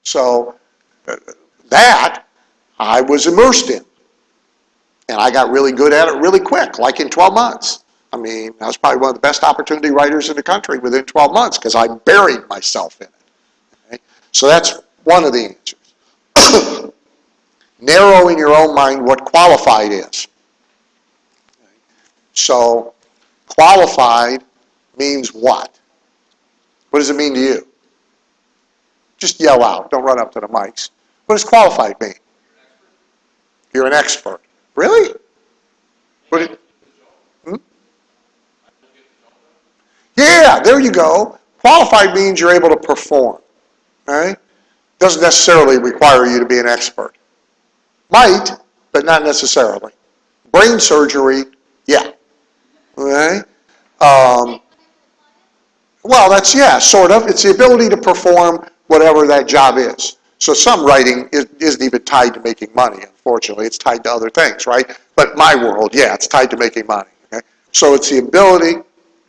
So that I was immersed in. And I got really good at it really quick, like in 12 months. I mean, I was probably one of the best opportunity writers in the country within 12 months because I buried myself in it. Okay? So that's one of the answers. Narrow in your own mind what qualified is. So qualified means what? What does it mean to you? Just yell out. Don't run up to the mics. What does qualified mean? You're an expert. Really? What hmm? Yeah, there you go. Qualified means you're able to perform. Right? Doesn't necessarily require you to be an expert. Might, but not necessarily. Brain surgery, yeah. Okay? Well, that's, yeah, sort of. It's the ability to perform whatever that job is. So some writing isn't even tied to making money, unfortunately. It's tied to other things, right? But my world, yeah, it's tied to making money. Okay? So it's the ability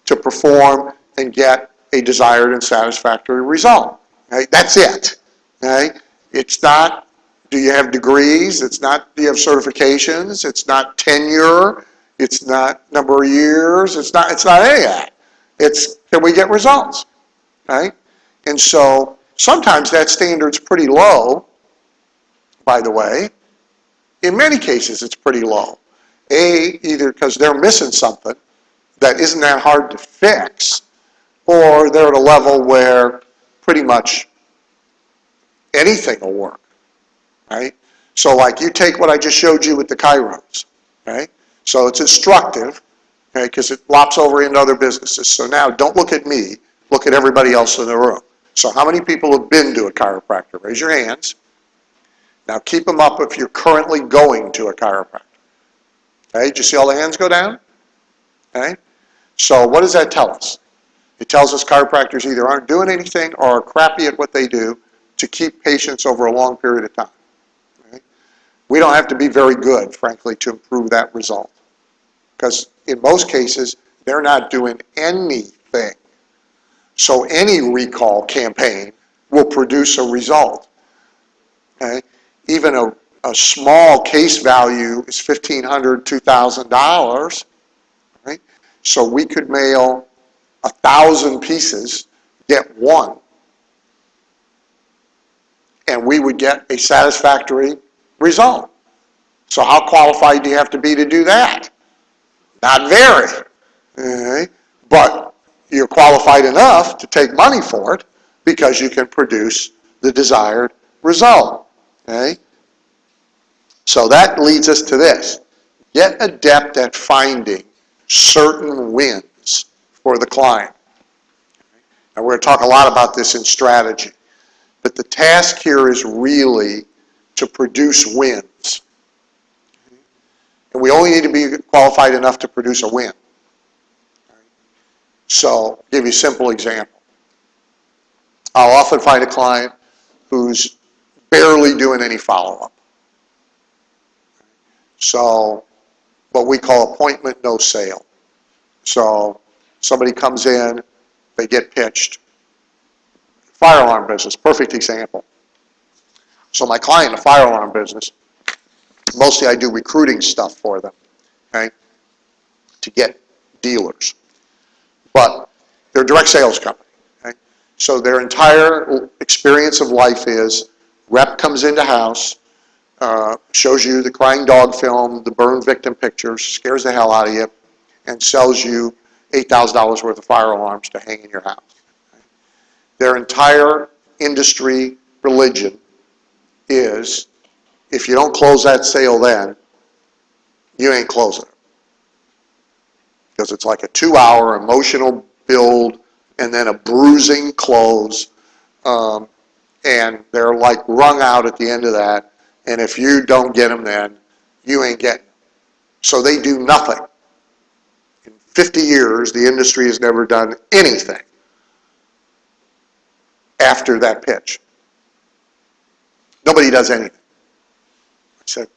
to perform and get a desired and satisfactory result. Okay? That's it. Okay? It's not, do you have degrees? It's not, do you have certifications? It's not tenure. It's not number of years. It's not any of that. It's, can we get results? Right? And so sometimes that standard's pretty low, by the way. In many cases, it's pretty low. Either because they're missing something that isn't that hard to fix, or they're at a level where pretty much anything will work, right? So like you take what I just showed you with the Kairos, right? So it's instructive, okay, because it lops over into other businesses. So now don't look at me, look at everybody else in the room. So how many people have been to a chiropractor? Raise your hands. Now keep them up if you're currently going to a chiropractor. Okay, did you see all the hands go down? Okay, so what does that tell us? It tells us chiropractors either aren't doing anything or are crappy at what they do to keep patients over a long period of time. Okay? We don't have to be very good, frankly, to improve that result. Because in most cases, they're not doing anything. So any recall campaign will produce a result. Okay? Even a small case value is $1,500, $2,000. Right? So we could mail 1,000 pieces, get one, and we would get a satisfactory result. So how qualified do you have to be to do that? Not very. Okay? But you're qualified enough to take money for it because you can produce the desired result. Okay? So that leads us to this. Get adept at finding certain wins for the client. And we're going to talk a lot about this in strategy. But the task here is really to produce wins. And we only need to be qualified enough to produce a win. So, I'll give you a simple example. I'll often find a client who's barely doing any follow-up. So, what we call appointment, no sale. So, somebody comes in, they get pitched. Fire alarm business, perfect example. So my client in the fire alarm business, mostly I do recruiting stuff for them, okay, to get dealers. But they're a direct sales company, okay? So their entire experience of life is rep comes into house, shows you the crying dog film, the burn victim pictures, scares the hell out of you, and sells you $8,000 worth of fire alarms to hang in your house. Okay? Their entire industry religion is, if you don't close that sale then, you ain't closing it. Because it's like a 2-hour emotional build and then a bruising close. And they're like wrung out at the end of that. And if you don't get them then, you ain't getting them. So they do nothing. In 50 years, the industry has never done anything after that pitch. Nobody does anything. I said,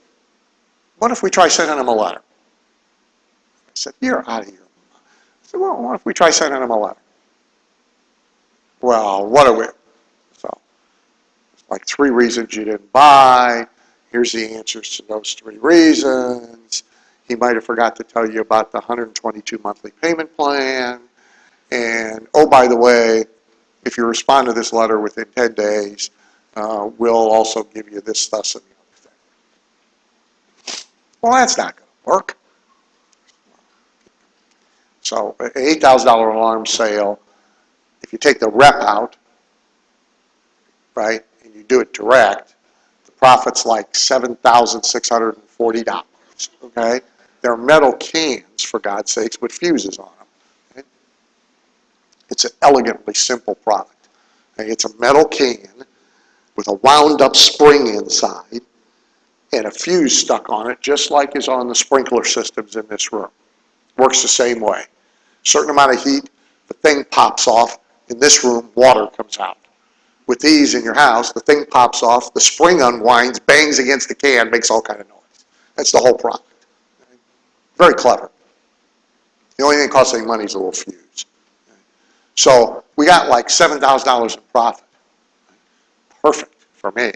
what if we try sending them a letter? I said, you're out of here. I said, well, what if we try sending them a letter? Well, what are we? So, like 3 reasons you didn't buy. Here's the answers to those 3 reasons. He might have forgot to tell you about the 122 monthly payment plan. And, oh, by the way, if you respond to this letter within 10 days, we'll also give you this, thus, and the other thing. Well, that's not going to work. So an $8,000 alarm sale, if you take the rep out, right, and you do it direct, the profit's like $7,640, okay? They're metal cans, for God's sakes, with fuses on them. Okay? It's an elegantly simple product. Okay? It's a metal can with a wound-up spring inside and a fuse stuck on it, just like is on the sprinkler systems in this room. Works the same way. Certain amount of heat, the thing pops off. In this room, water comes out. With these in your house, the thing pops off, the spring unwinds, bangs against the can, makes all kind of noise. That's the whole product. Very clever. The only thing that costs any money is a little fuse. So we got like $7,000 in profit. Perfect for me,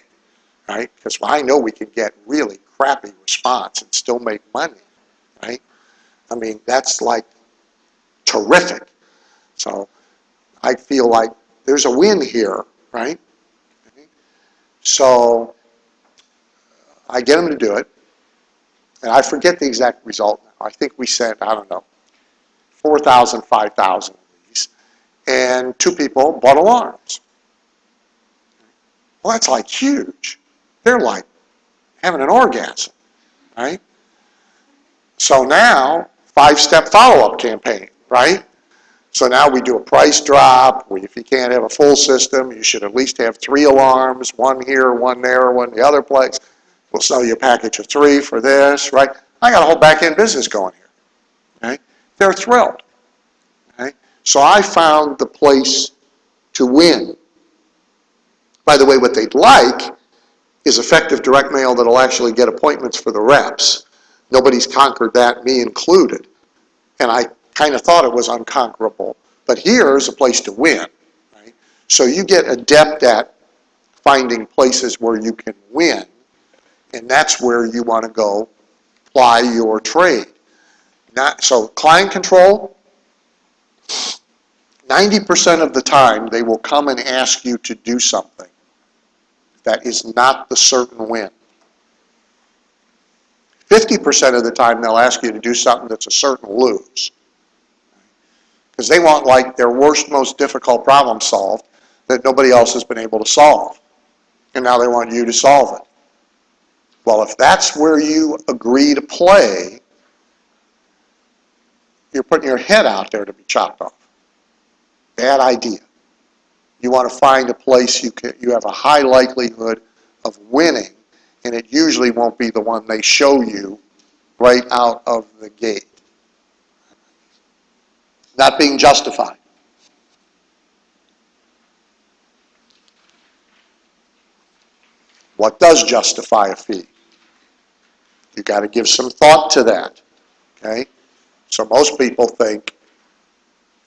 right? Because I know we can get really crappy response and still make money, right? I mean, that's like terrific. So I feel like there's a win here, right? So I get them to do it, and I forget the exact result now. I think we sent, I don't know, 4,000, 5,000 of these, and 2 people bought alarms. Well, that's like huge. They're like having an orgasm, right? So now, 5-step follow-up campaign, right? So now we do a price drop. If you can't have a full system, you should at least have 3 alarms, 1 here, 1 there, 1 the other place. We'll sell you a package of 3 for this, right? I got a whole back-end business going here, okay? They're thrilled, okay? So I found the place to win. By the way, what they'd like is effective direct mail that'll actually get appointments for the reps. Nobody's conquered that, me included. And I kind of thought it was unconquerable. But here's a place to win, right? So you get adept at finding places where you can win, and that's where you want to go ply your trade. So client control, 90% of the time they will come and ask you to do something that is not the certain win. 50% of the time they'll ask you to do something that's a certain lose. Because they want like their worst, most difficult problem solved that nobody else has been able to solve. And now they want you to solve it. Well, if that's where you agree to play, you're putting your head out there to be chopped off. Bad idea. You want to find a place you have a high likelihood of winning, and it usually won't be the one they show you right out of the gate. Not being justified. What does justify a fee? You've got to give some thought to that, okay? So most people think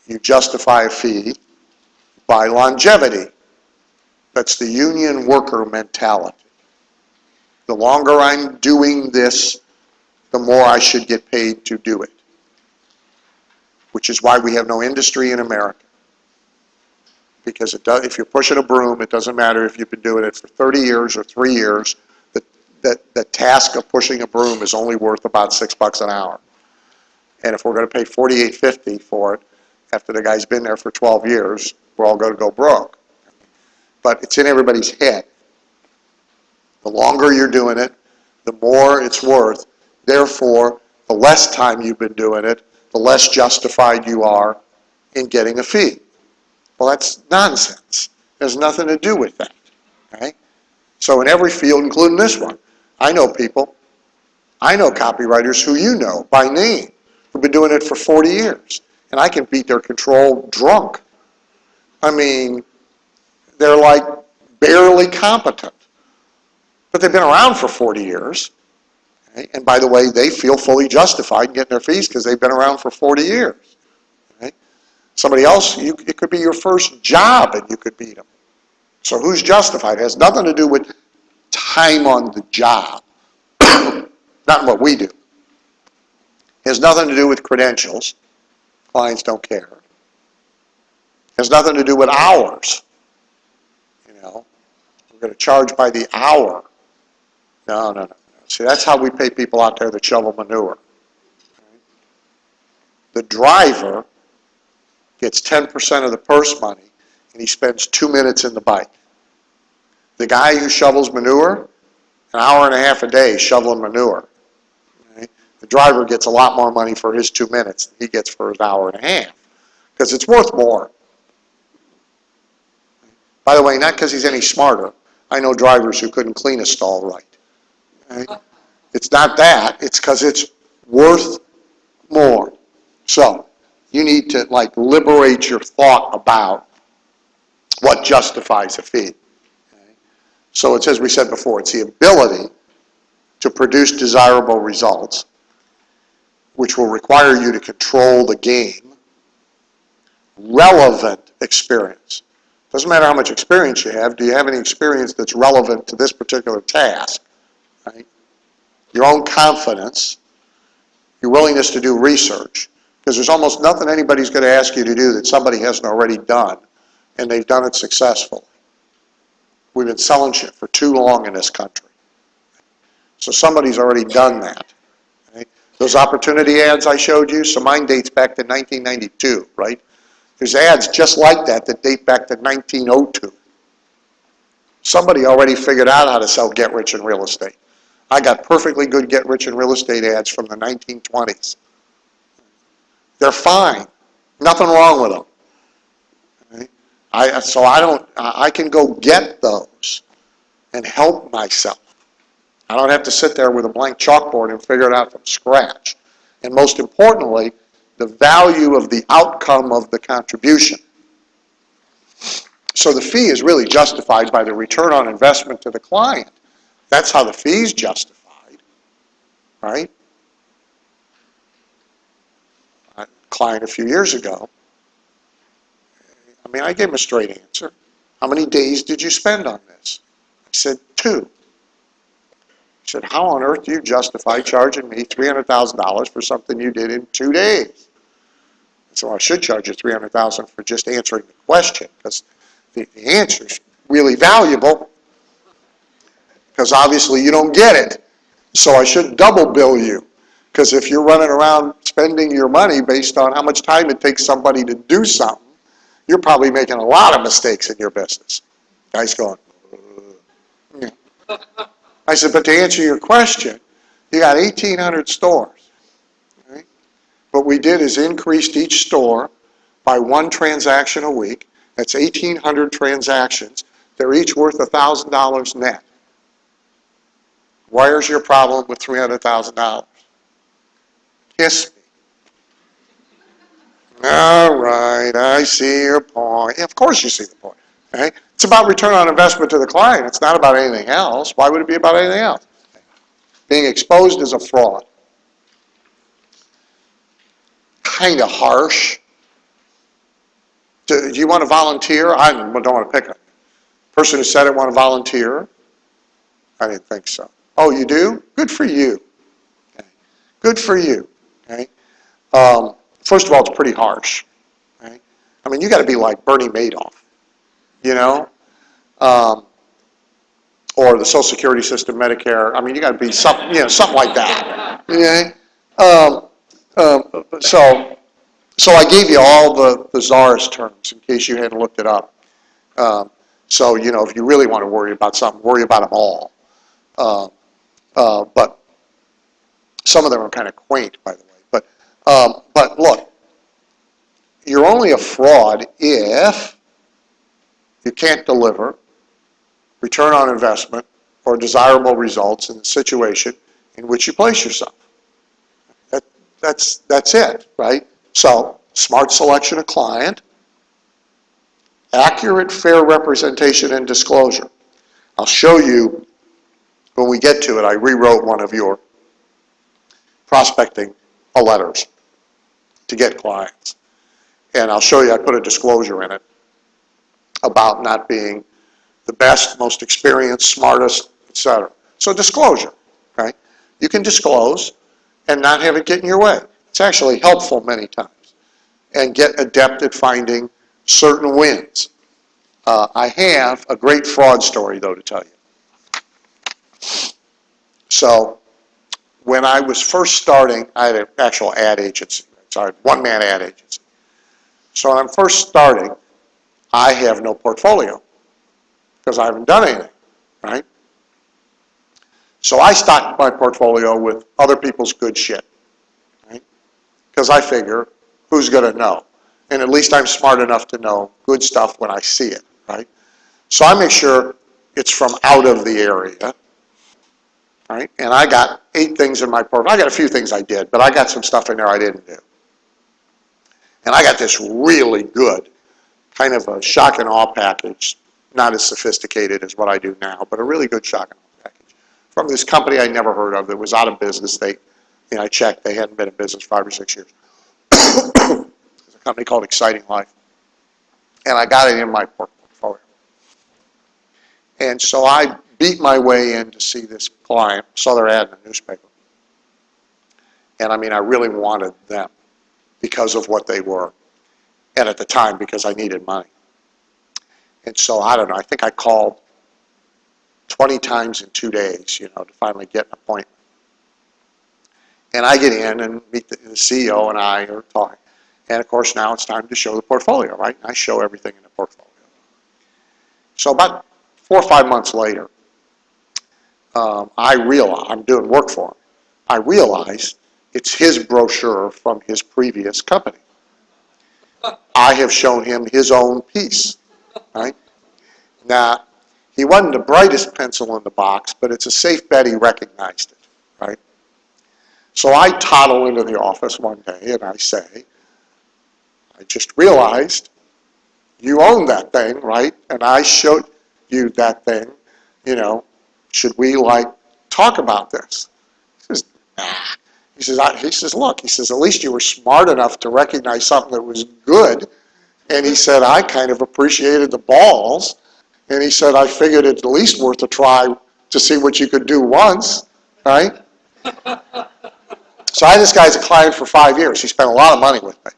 you justify a fee by longevity. That's the union worker mentality. The longer I'm doing this, the more I should get paid to do it. Which is why we have no industry in America. Because if you're pushing a broom, it doesn't matter if you've been doing it for 30 years or 3 years, the task of pushing a broom is only worth about $6 an hour. And if we're going to pay $48.50 for it, after the guy's been there for 12 years, we're all going to go broke. But it's in everybody's head. The longer you're doing it, the more it's worth. Therefore, the less time you've been doing it, the less justified you are in getting a fee. Well, that's nonsense. There's nothing to do with that. Okay? So in every field, including this one, I know people, I know copywriters who you know by name, who've been doing it for 40 years. And I can beat their control drunk. I mean, they're like barely competent. But they've been around for 40 years. Okay? And by the way, they feel fully justified in getting their fees because they've been around for 40 years. Okay? Somebody else, it could be your first job and you could beat them. So who's justified? It has nothing to do with time on the job, not what we do. It has nothing to do with credentials. Clients don't care. It has nothing to do with hours. You know, we're going to charge by the hour. No, no, no. See, that's how we pay people out there that shovel manure. The driver gets 10% of the purse money, and he spends 2 minutes in the bike. The guy who shovels manure, an hour and a half a day shoveling manure. Right? The driver gets a lot more money for his 2 minutes than he gets for his hour and a half, because it's worth more. By the way, not because he's any smarter. I know drivers who couldn't clean a stall right. Right? It's not that. It's because it's worth more. So you need to liberate your thought about what justifies a fee. Okay? So it's, as we said before, it's the ability to produce desirable results, which will require you to control the game. Relevant experience. Doesn't matter how much experience you have. Do you have any experience that's relevant to this particular task? Right? Your own confidence, your willingness to do research, because there's almost nothing anybody's going to ask you to do that somebody hasn't already done, and they've done it successfully. We've been selling shit for too long in this country. So somebody's already done that. Right? Those opportunity ads I showed you, so mine dates back to 1992, right? There's ads just like that that date back to 1902. Somebody already figured out how to sell get rich in real estate. I got perfectly good get rich in real estate ads from the 1920s. They're fine. Nothing wrong with them. Okay? I can go get those and help myself. I don't have to sit there with a blank chalkboard and figure it out from scratch. And most importantly, the value of the outcome of the contribution. So the fee is really justified by the return on investment to the client. That's how the fee is justified, right? A client a few years ago, I gave him a straight answer. How many days did you spend on this? I said, 2. He said, how on earth do you justify charging me $300,000 for something you did in 2 days? So I should charge you $300,000 for just answering the question, because the answer is really valuable, because obviously you don't get it. So I should double bill you, because if you're running around spending your money based on how much time it takes somebody to do something, you're probably making a lot of mistakes in your business. Guy's going, yeah. I said, but to answer your question, you got 1,800 stores. Right? What we did is increased each store by 1 transaction a week. That's 1,800 transactions. They're each worth $1,000 net. Where's your problem with $300,000? Kiss me. All right, I see your point. Yeah, of course you see the point. Okay? It's about return on investment to the client. It's not about anything else. Why would it be about anything else? Being exposed as a fraud. Kind of harsh. Do you want to volunteer? I don't want to pick a person who said it want to volunteer. I didn't think so. Oh, you do? Good for you. Okay. Good for you. Okay. First of all, it's pretty harsh. Okay. You got to be like Bernie Madoff, you know, or the Social Security system, Medicare. You got to be something, something like that. Okay. So I gave you all the bizarrest terms in case you hadn't looked it up. So if you really want to worry about something, worry about them all. But some of them are kind of quaint, by the way. But look, you're only a fraud if you can't deliver return on investment or desirable results in the situation in which you place yourself. That's it, right? So, smart selection of client, accurate, fair representation and disclosure. I'll show you when we get to it. I rewrote one of your prospecting letters to get clients. And I'll show you, I put a disclosure in it about not being the best, most experienced, smartest, etc. So disclosure, okay? You can disclose and not have it get in your way. It's actually helpful many times. And get adept at finding certain wins. I have a great fraud story, though, to tell you. So when I was first starting, I had an actual ad agency. Sorry, one-man ad agency. So when I'm first starting, I have no portfolio because I haven't done anything, right? So I stocked my portfolio with other people's good shit, right? Because I figure, who's going to know? And at least I'm smart enough to know good stuff when I see it, right? So I make sure it's from out of the area, right? And I got 8 things in my portfolio. I got a few things I did, but I got some stuff in there I didn't do. And I got this really good, kind of a shock and awe package, not as sophisticated as what I do now, but a really good shock and awe package from this company I never heard of that was out of business. I checked, they hadn't been in business 5 or 6 years. It's a company called Exciting Life. And I got it in my portfolio. And so I beat my way in to see this client, saw their ad in the newspaper. And I mean, I really wanted them because of what they were. And at the time, because I needed money. And so, I don't know, I think I called 20 times in 2 days, to finally get an appointment. And I get in and meet the CEO and I are talking. And of course, now it's time to show the portfolio, right? I show everything in the portfolio. So about 4 or 5 months later, I realize, I'm doing work for him. I realize it's his brochure from his previous company. I have shown him his own piece, right? Now, he wasn't the brightest pencil in the box, but it's a safe bet he recognized it, right? So I toddle into the office one day and I say, I just realized you own that thing, right? And I showed you that thing, should we talk about this? He says, nah. Look, at least you were smart enough to recognize something that was good. And he said, I kind of appreciated the balls. And he said, I figured it's at least worth a try to see what you could do once, right? So I had this guy as a client for 5 years. He spent a lot of money with me.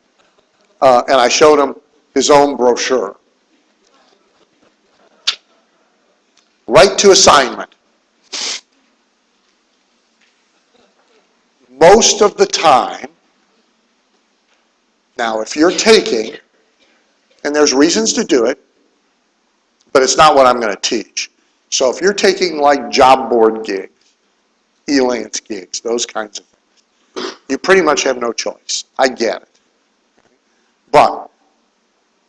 And I showed him his own brochure. Right to assignment. Most of the time, now if you're taking, and there's reasons to do it, but it's not what I'm going to teach. So if you're taking like job board gigs, Elance gigs, those kinds of things, you pretty much have no choice. I get it. But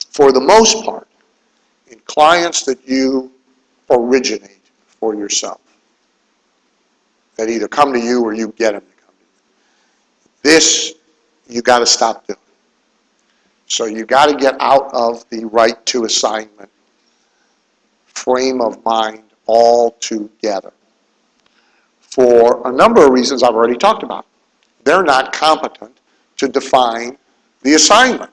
for the most part, in clients that you originate for yourself, that either come to you or you get them to come to you, this you got to stop doing. So you got to get out of the right to assignment frame of mind altogether. For a number of reasons I've already talked about. They're not competent to define the assignment.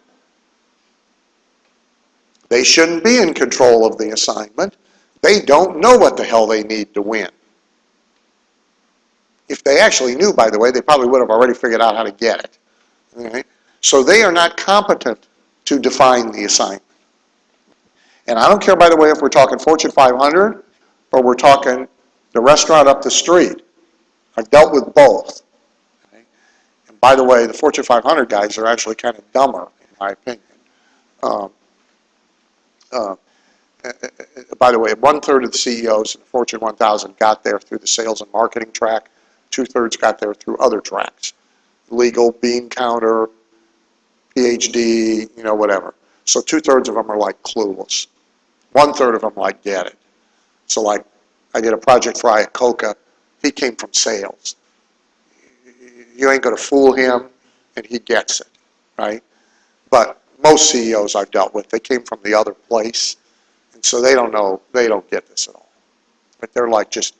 They shouldn't be in control of the assignment. They don't know what the hell they need to win. If they actually knew, by the way, they probably would have already figured out how to get it. Okay? So they are not competent to define the assignment. And I don't care, by the way, if we're talking Fortune 500 or we're talking the restaurant up the street. I've dealt with both. Okay? And by the way, the Fortune 500 guys are actually kind of dumber, in my opinion. By the way, 1/3 of the CEOs in the Fortune 1000 got there through the sales and marketing track. 2/3 got there through other tracks. Legal, bean counter, PhD, whatever. So 2/3 of them are like clueless. 1/3 of them get it. So I did a project for Iacocca. He came from sales. You ain't going to fool him, and he gets it, right? But most CEOs I've dealt with, they came from the other place, and so they don't get this at all. But they're like just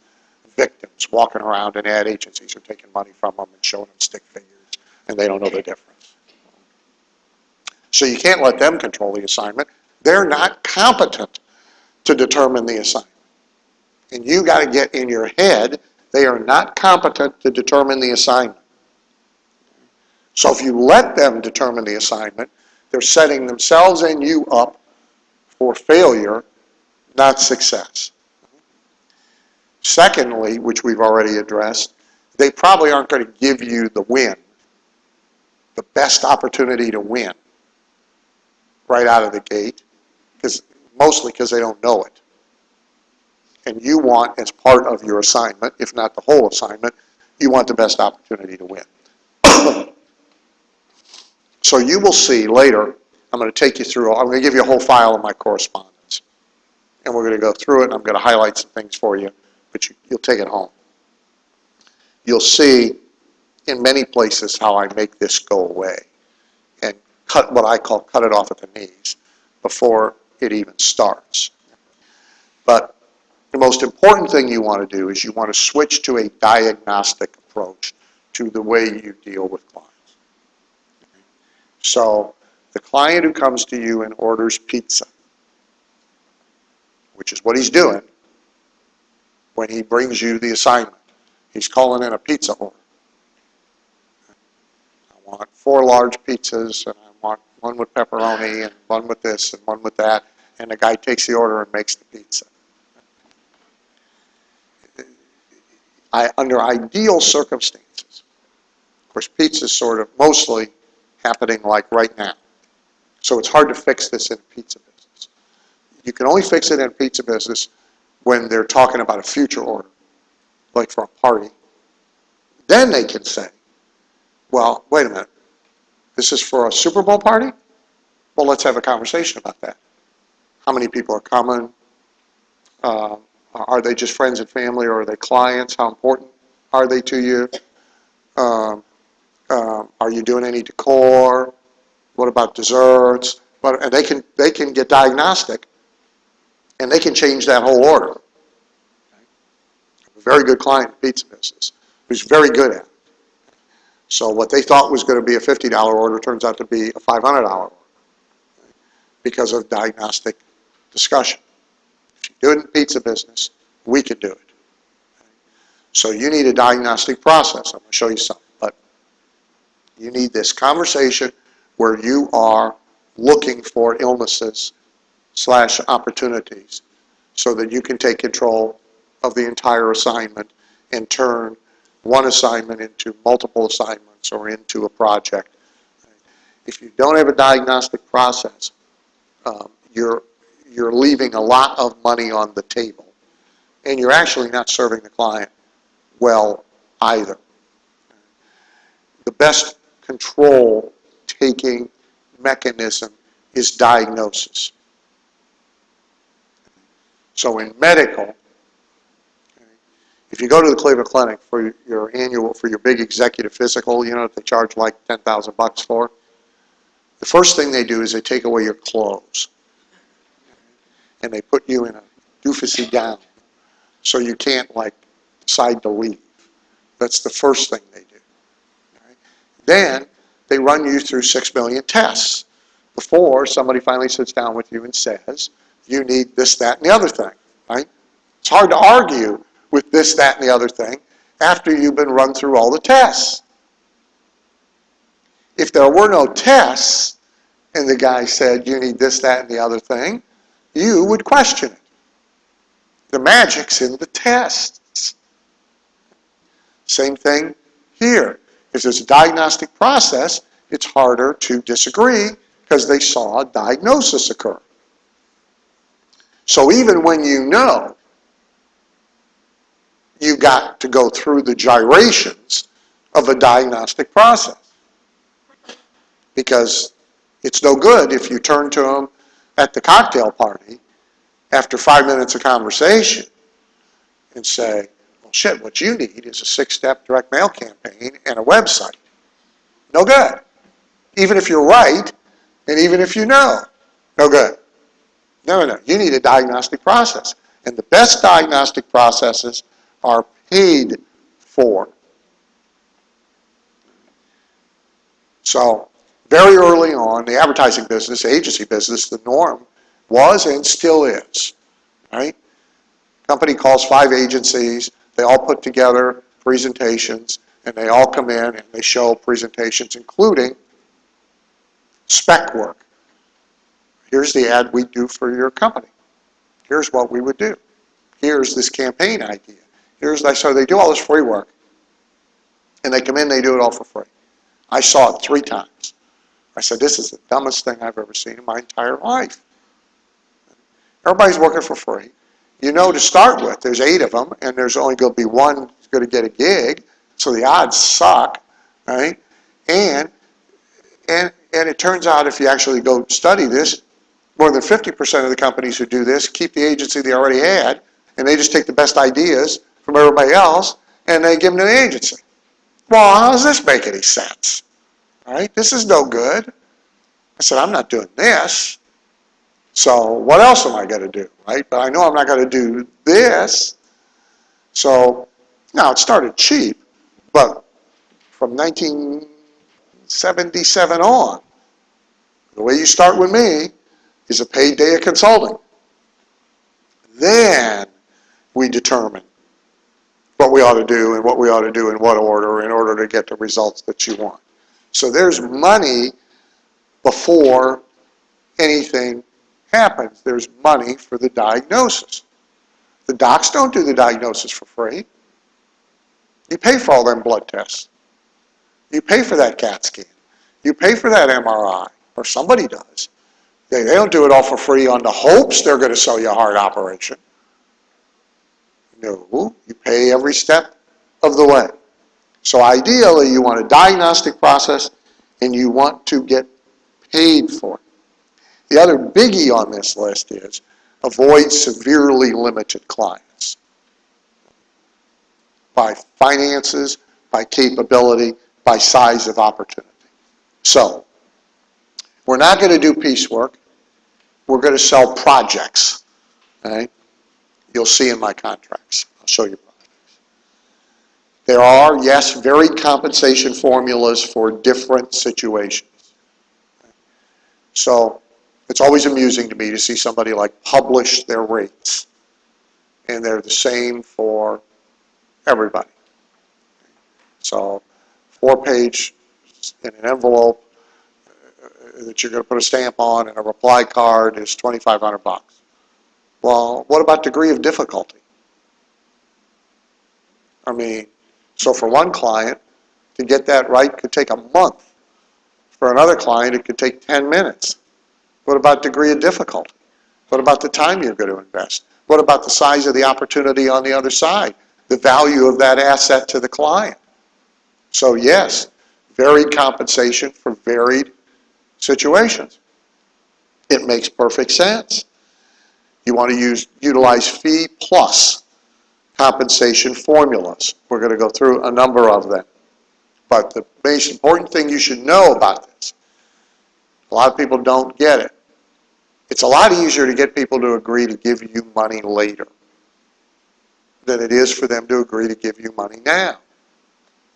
victims walking around, and ad agencies are taking money from them and showing them stick figures, and they don't know the difference. So you can't let them control the assignment. They're not competent to determine the assignment. And you got to get in your head, they are not competent to determine the assignment. So if you let them determine the assignment, they're setting themselves and you up for failure, not success. Secondly, which we've already addressed, they probably aren't going to give you the win, the best opportunity to win right out of the gate, mostly because they don't know it. And you want, as part of your assignment, if not the whole assignment, you want the best opportunity to win. So you will see later, I'm going to take you through, I'm going to give you a whole file of my correspondence. And we're going to go through it, and I'm going to highlight some things for you, but you'll take it home. You'll see in many places how I make this go away and cut what I call cut it off at the knees before it even starts. But the most important thing you want to do is you want to switch to a diagnostic approach to the way you deal with clients. So the client who comes to you and orders pizza, which is what he's doing when he brings you the assignment, he's calling in a pizza order. I want 4 large pizzas, and I want one with pepperoni, and one with this, and one with that, and the guy takes the order and makes the pizza. Under ideal circumstances, of course, pizza is sort of mostly happening like right now. So it's hard to fix this in pizza business. You can only fix it in pizza business when they're talking about a future order, like for a party. Then they can say, well, wait a minute, this is for a Super Bowl party? Well, let's have a conversation about that. How many people are coming? Are they just friends and family, or are they clients? How important are they to you? Are you doing any decor? What about desserts? And they can get diagnostic, and they can change that whole order. A very good client in the pizza business who's very good at it. So what they thought was going to be a $50 order turns out to be a $500 order because of diagnostic discussion. If you do it in the pizza business, we can do it. So you need a diagnostic process. I'm going to show you something. But you need this conversation where you are looking for illnesses / opportunities so that you can take control of the entire assignment and turn one assignment into multiple assignments or into a project. If you don't have a diagnostic process, you're leaving a lot of money on the table, and you're actually not serving the client well either. The best control-taking mechanism is diagnosis. So in medical, if you go to the Cleveland Clinic for your big executive physical, you know that they charge like $10,000 for, the first thing they do is they take away your clothes. And they put you in a doofusy gown so you can't decide to leave. That's the first thing they do. Right? Then they run you through 6 million tests before somebody finally sits down with you and says, you need this, that, and the other thing. Right? It's hard to argue with this, that, and the other thing after you've been run through all the tests. If there were no tests and the guy said you need this, that, and the other thing, you would question it. The magic's in the tests. Same thing here. If there's a diagnostic process, it's harder to disagree because they saw a diagnosis occur. So even when you know, you got to go through the gyrations of a diagnostic process. Because it's no good if you turn to them at the cocktail party after 5 minutes of conversation and say, well, shit, what you need is a 6-step direct mail campaign and a website. No good. Even if you're right, and even if you know. No good. No. You need a diagnostic process. And the best diagnostic processes are paid for. So, very early on, the advertising business, the agency business, the norm was and still is right? Company calls 5 agencies, they all put together presentations, and they all come in and they show presentations, including spec work. Here's the ad we do for your company. Here's what we would do. Here's this campaign idea. So they do all this free work, and they come in, they do it all for free. I saw it 3 times. I said, this is the dumbest thing I've ever seen in my entire life. Everybody's working for free. You know, to start with, there's 8 of them, and there's only going to be one who's going to get a gig, so the odds suck, right? And it turns out, if you actually go study this, more than 50% of the companies who do this keep the agency they already had, and they just take the best ideas from everybody else, and they give them to the agency. Well, how does this make any sense? Right? This is no good. I said, I'm not doing this. So what else am I going to do, right? But I know I'm not going to do this. So now it started cheap, but from 1977 on, the way you start with me is a paid day of consulting. Then we determine what we ought to do and what we ought to do in what order in order to get the results that you want. So there's money before anything happens. There's money for the diagnosis. The docs don't do the diagnosis for free. You pay for all them blood tests. You pay for that CAT scan. You pay for that MRI, or somebody does. They don't do it all for free on the hopes they're going to sell you a heart operation. No, you pay every step of the way. So ideally, you want a diagnostic process and you want to get paid for it. The other biggie on this list is avoid severely limited clients by finances, by capability, by size of opportunity. So, we're not going to do piecework. We're going to sell projects. Okay? You'll see in my contracts. I'll show you projects. There are, yes, varied compensation formulas for different situations. So, it's always amusing to me to see somebody like publish their rates. And they're the same for everybody. So, 4-page in an envelope that you're going to put a stamp on and a reply card is $2,500. Well, what about degree of difficulty? I mean, so for one client, to get that right could take a month. For another client, it could take 10 minutes. What about degree of difficulty? What about the time you're going to invest? What about the size of the opportunity on the other side? The value of that asset to the client? So yes, varied compensation for varied situations. It makes perfect sense. You want to utilize fee plus compensation formulas. We're going to go through a number of them. But the most important thing you should know about this, a lot of people don't get it. It's a lot easier to get people to agree to give you money later than it is for them to agree to give you money now.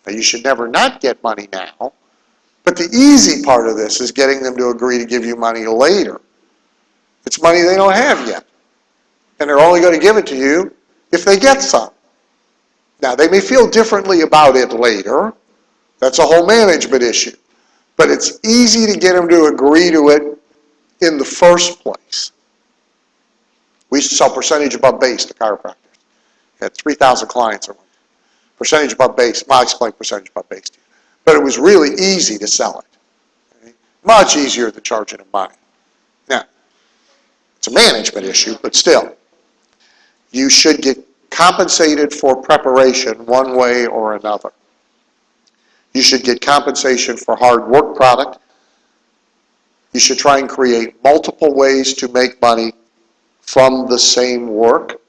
Now, you should never not get money now, but the easy part of this is getting them to agree to give you money later. It's money they don't have yet, and they're only going to give it to you if they get some. Now, they may feel differently about it later. That's a whole management issue. But it's easy to get them to agree to it in the first place. We used to sell percentage above base to chiropractors. We had 3,000 clients. Percentage above base, I'll explain percentage above base to you. But it was really easy to sell it. Okay? Much easier than charging them money. Now, it's a management issue, but still. You should get compensated for preparation one way or another. You should get compensation for hard work product. You should try and create multiple ways to make money from the same work.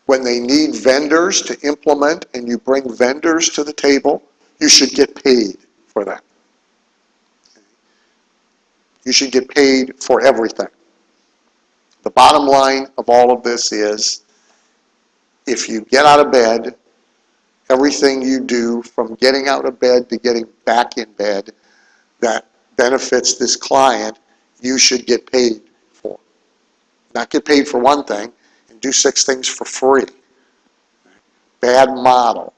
When they need vendors to implement and you bring vendors to the table, you should get paid for that. You should get paid for everything. The bottom line of all of this is, if you get out of bed, everything you do from getting out of bed to getting back in bed that benefits this client, you should get paid for. Not get paid for one thing, do 6 things for free. Bad model.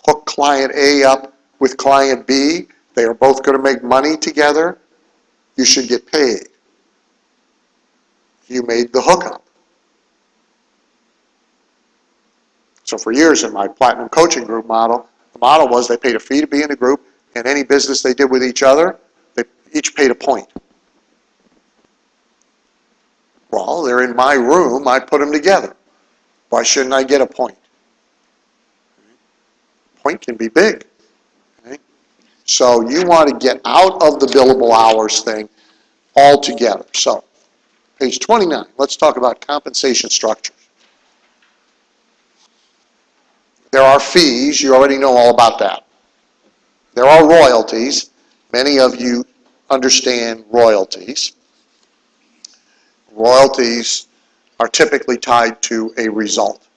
Hook client A up with client B. They are both going to make money together. You should get paid. You made the hookup. So for years in my Platinum Coaching Group model, the model was they paid a fee to be in the group, and any business they did with each other, they each paid a point. Well, they're in my room, I put them together. Why shouldn't I get a point? Point can be big. Okay? So you want to get out of the billable hours thing altogether. So, page 29, let's talk about compensation structures. There are fees, you already know all about that. There are royalties. Many of you understand royalties. Royalties are typically tied to a result.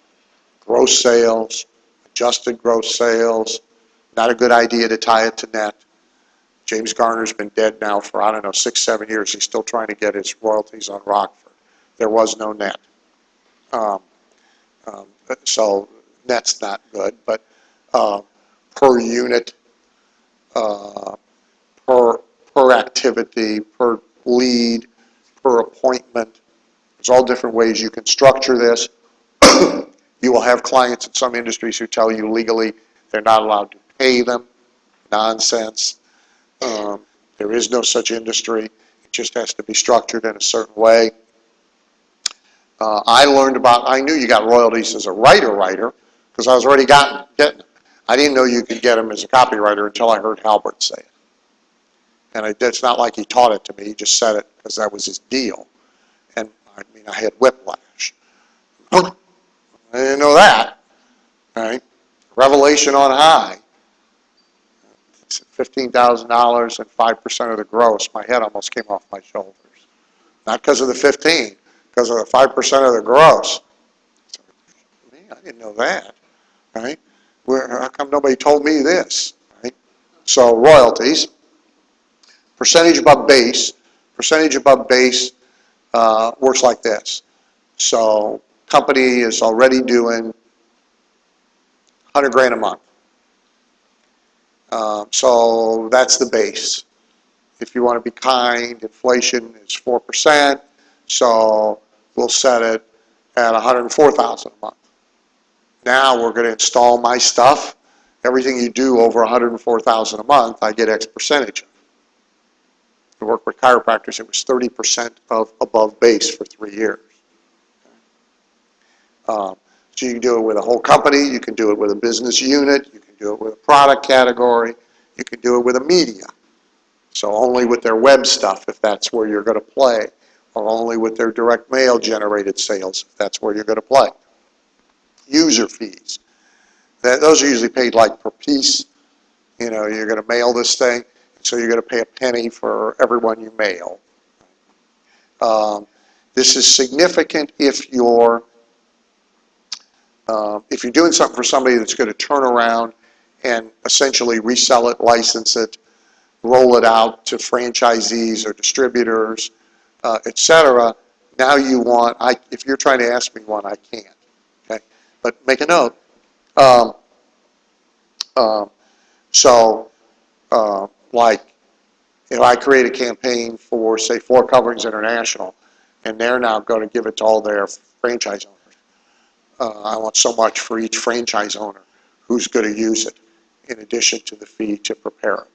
Gross sales, adjusted gross sales, not a good idea to tie it to net. James Garner's been dead now for, 6, 7 years. He's still trying to get his royalties on Rockford. There was no net. So net's not good, but per unit, per activity, per lead, per appointment. There's all different ways you can structure this. You will have clients in some industries who tell you legally they're not allowed to pay them. Nonsense. There is no such industry. It just has to be structured in a certain way. I knew you got royalties as a writer, because I was already getting them. I didn't know you could get them as a copywriter until I heard Halbert say it. And it's not like he taught it to me, he just said it because that was his deal. And I had whiplash. I didn't know that. Right? Revelation on high. $15,000 and 5% of the gross. My head almost came off my shoulders. Not because of the 15, because of the 5% of the gross. Man, I didn't know that. Right? How come nobody told me this? Right? So royalties, percentage above base. Percentage above base works like this. So company is already doing $100,000 a month. So that's the base. If you want to be kind, inflation is 4%, so we'll set it at $104,000 a month. Now we're going to install my stuff. Everything you do over $104,000 a month, I get X percentage. To work with chiropractors, it was 30% of above base for 3 years. So you can do it with a whole company, you can do it with a business unit, you can do it with a product category, you can do it with a media. So only with their web stuff, if that's where you're going to play, or only with their direct mail generated sales, if that's where you're going to play. User fees. Those are usually paid like per piece. You're going to mail this thing, so you're going to pay a penny for everyone you mail. This is significant if you're doing something for somebody that's going to turn around and essentially resell it, license it, roll it out to franchisees or distributors, etc. Now if you're trying to ask me one, I can't. Okay, but make a note. Like if I create a campaign for, say, Floor Coverings International, and they're now going to give it to all their franchise owners. I want so much for each franchise owner who's going to use it, in addition to the fee to prepare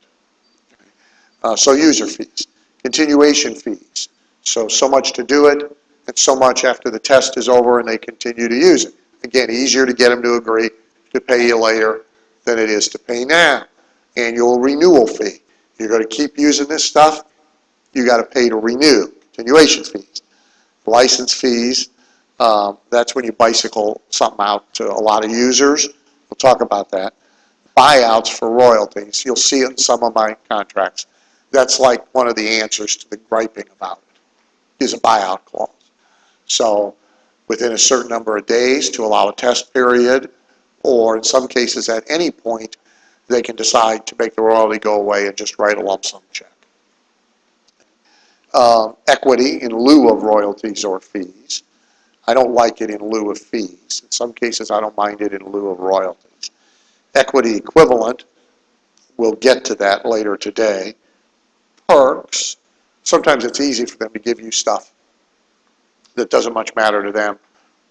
it. So user fees, continuation fees. So much to do it, and so much after the test is over and they continue to use it. Again, easier to get them to agree to pay you later than it is to pay now. Annual renewal fee. You're going to keep using this stuff, you got to pay to renew. Continuation fees. License fees, that's when you bicycle something out to a lot of users. We'll talk about that. Buyouts for royalties. You'll see it in some of my contracts. That's like one of the answers to the griping about it, is a buyout clause. So within a certain number of days to allow a test period, or in some cases at any point, they can decide to make the royalty go away and just write a lump sum check. Equity in lieu of royalties or fees. I don't like it in lieu of fees. In some cases, I don't mind it in lieu of royalties. Equity equivalent, we'll get to that later today. Perks, sometimes it's easy for them to give you stuff that doesn't much matter to them,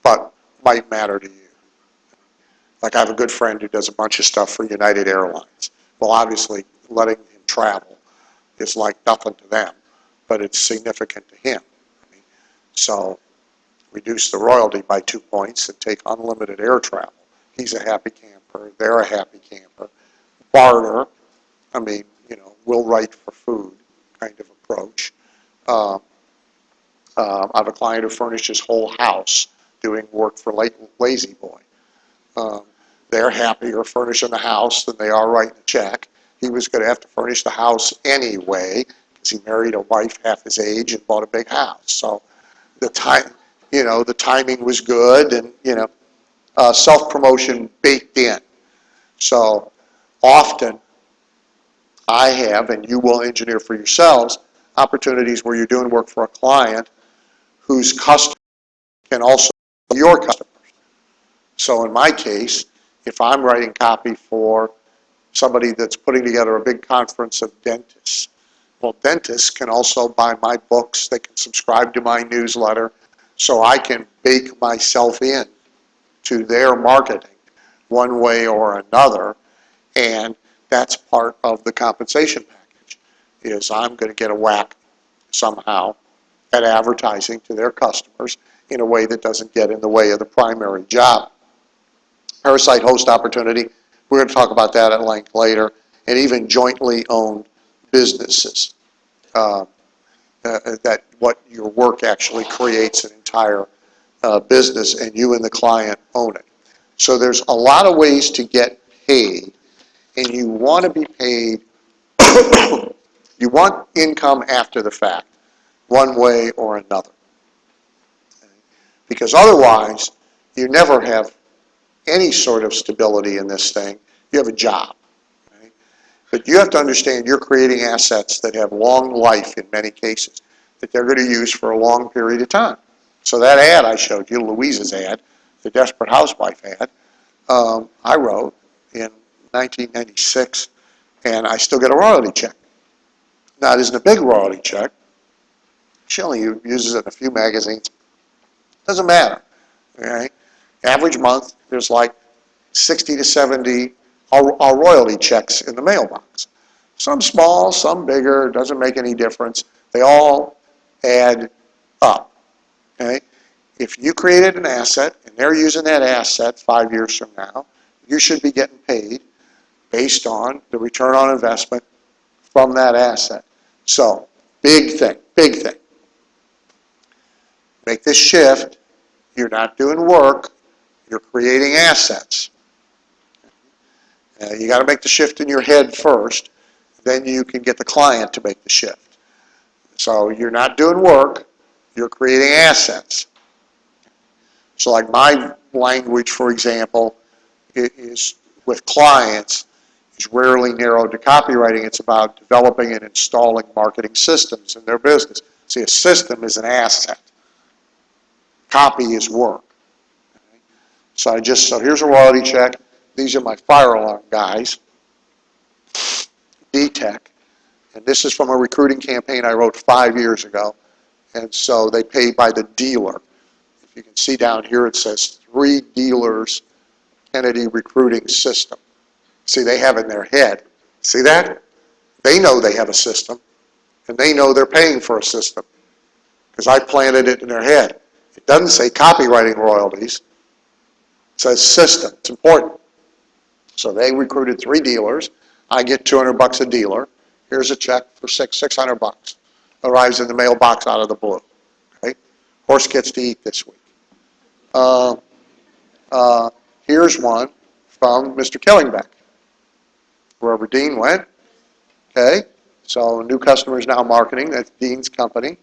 but might matter to you. Like I have a good friend who does a bunch of stuff for United Airlines. Well, obviously, letting him travel is like nothing to them, but it's significant to him. So reduce the royalty by 2 points and take unlimited air travel. He's a happy camper. They're a happy camper. Barter, I mean, we'll write for food kind of approach. I have a client who furnished his whole house doing work for Lazy Boy. They're happier furnishing the house than they are writing a check. He was going to have to furnish the house anyway because he married a wife half his age and bought a big house. So the timing was good, and self-promotion baked in. So often I have, and you will engineer for yourselves, opportunities where you're doing work for a client whose customer can also be your customers. So in my case, if I'm writing copy for somebody that's putting together a big conference of dentists, well, dentists can also buy my books, they can subscribe to my newsletter, so I can bake myself in to their marketing one way or another, and that's part of the compensation package, is I'm going to get a whack somehow at advertising to their customers in a way that doesn't get in the way of the primary job. Parasite host opportunity, we're going to talk about that at length later, and even jointly owned businesses. That what your work actually creates an entire business, and you and the client own it. So there's a lot of ways to get paid, and you want to be paid, you want income after the fact, one way or another. Because otherwise, you never have any sort of stability in this thing. You have a job. Right? But you have to understand you're creating assets that have long life in many cases, that they're going to use for a long period of time. So that ad I showed you, Louise's ad, the Desperate Housewife ad, I wrote in 1996, and I still get a royalty check. Now, it isn't a big royalty check. She only uses it in a few magazines. Doesn't matter. Okay? Average month, there's like 60 to 70 are royalty checks in the mailbox. Some small, some bigger, doesn't make any difference. They all add up. Okay? If you created an asset and they're using that asset 5 years from now, you should be getting paid based on the return on investment from that asset. So, big thing, big thing. Make this shift. You're not doing work, you're creating assets. You got to make the shift in your head first, then you can get the client to make the shift. So you're not doing work, you're creating assets. So like my language, for example, is with clients, is rarely narrowed to copywriting. It's about developing and installing marketing systems in their business. See, a system is an asset. Copy is work. So here's a royalty check. These are my fire alarm guys, D-Tech, and this is from a recruiting campaign I wrote 5 years ago, and so they pay by the dealer. If you can see down here, it says 3 dealers, Kennedy recruiting system. See, they have in their head. See that? They know they have a system, and they know they're paying for a system, because I planted it in their head. It doesn't say copywriting royalties. It says system. It's important. So they recruited 3 dealers. I get $200 a dealer. Here's a check for $600. Arrives in the mailbox out of the blue. Okay? Horse gets to eat this week. Here's one from Mr. Killingbeck, wherever Dean went. Okay? So new customers now marketing. That's Dean's company.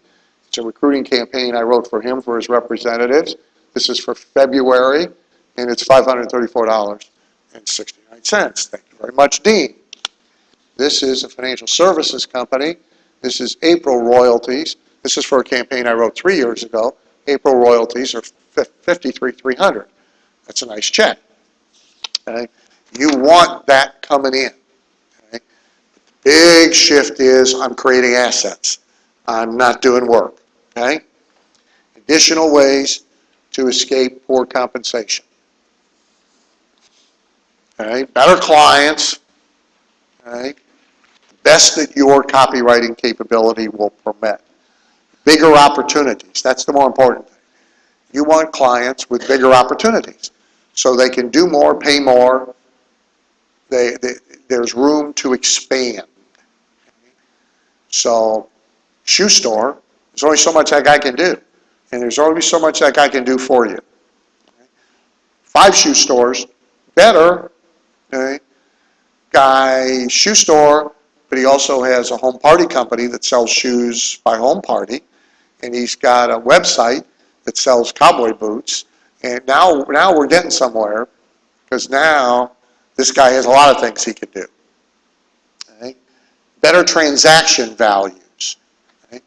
It's a recruiting campaign I wrote for him for his representatives. This is for February, and it's $534.69. Thank you very much, Dean. This is a financial services company. This is April royalties. This is for a campaign I wrote 3 years ago. April royalties are $53,300. That's a nice check. Okay? You want that coming in. Okay? Big shift is I'm creating assets. I'm not doing work. Okay? Additional ways to escape poor compensation. Okay? Better clients. Okay? Best that your copywriting capability will permit. Bigger opportunities. That's the more important thing. You want clients with bigger opportunities so they can do more, pay more. There's room to expand. So, shoe store, there's only so much that guy can do. And there's only so much that guy can do for you. 5 shoe stores, better. Okay? Guy, shoe store, but he also has a home party company that sells shoes by home party. And he's got a website that sells cowboy boots. And now we're getting somewhere, because now this guy has a lot of things he can do. Okay? Better transaction values. Okay?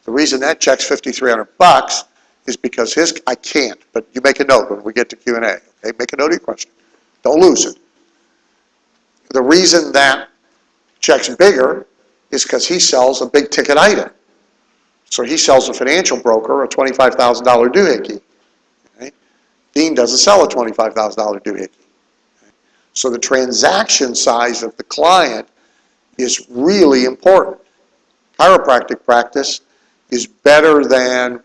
The reason that check's $5,300 is because I can't, but you make a note when we get to Q&A. Okay? Make a note of your question. Don't lose it. The reason that check's bigger is because he sells a big ticket item. So he sells a financial broker a $25,000 doohickey. Okay? Dean doesn't sell a $25,000 doohickey. Okay? So the transaction size of the client is really important. Chiropractic practice is better than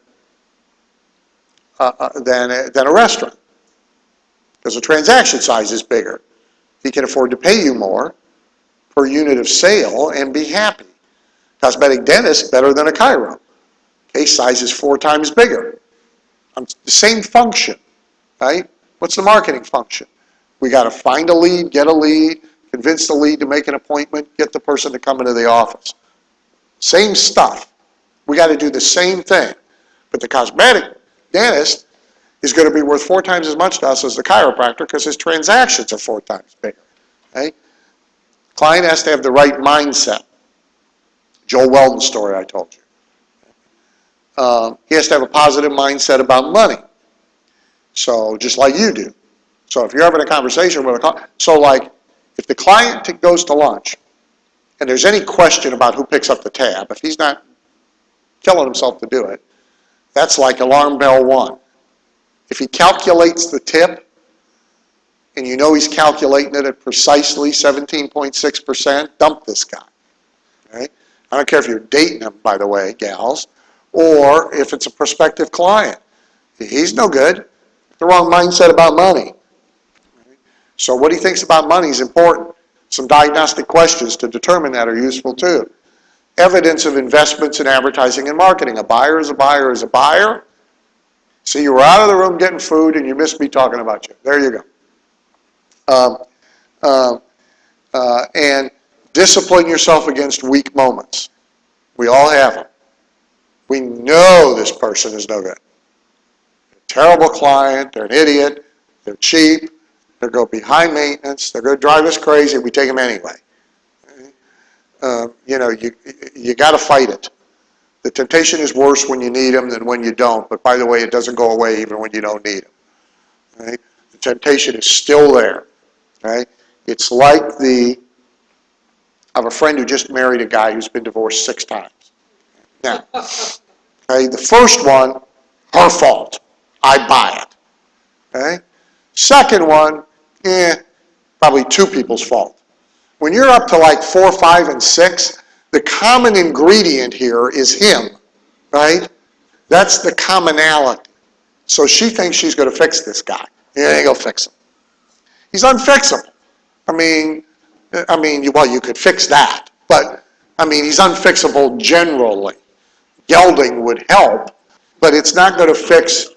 a restaurant because the transaction size is bigger. He can afford to pay you more per unit of sale and be happy. Cosmetic dentist, better than a chiro. Case size is 4 times bigger. The same function, right? What's the marketing function? We got to find a lead, get a lead, convince the lead to make an appointment, get the person to come into the office. Same stuff. We got to do the same thing. But the cosmetic dentist is going to be worth 4 times as much to us as the chiropractor because his transactions are 4 times bigger. Okay? Client has to have the right mindset. Joel Weldon story I told you. He has to have a positive mindset about money. So just like you do. So if you're having a conversation with a client, so like if the client goes to lunch and there's any question about who picks up the tab, if he's not killing himself to do it, that's like alarm bell 1. If he calculates the tip, and you know he's calculating it at precisely 17.6%, dump this guy. Right? I don't care if you're dating him, by the way, gals, or if it's a prospective client. He's no good. The wrong mindset about money. So what he thinks about money is important. Some diagnostic questions to determine that are useful too. Evidence of investments in advertising and marketing. A buyer is a buyer is a buyer. See, you were out of the room getting food and you missed me talking about you. There you go. And discipline yourself against weak moments. We all have them. We know this person is no good. Terrible client, they're an idiot, they're cheap, they're going to be high maintenance, they're going to drive us crazy, we take them anyway. You got to fight it. The temptation is worse when you need them than when you don't, but by the way, it doesn't go away even when you don't need them. Right? The temptation is still there. Right? It's like I have a friend who just married a guy who's been divorced 6 times. Now, okay, the first one, her fault. I buy it. Okay? Second one, probably 2 people's fault. When you're up to like 4, 5, and 6, the common ingredient here is him, right? That's the commonality. So she thinks she's going to fix this guy. You ain't going to fix him. He's unfixable. I mean, well, you could fix that, but he's unfixable generally. Gelding would help, but it's not going to fix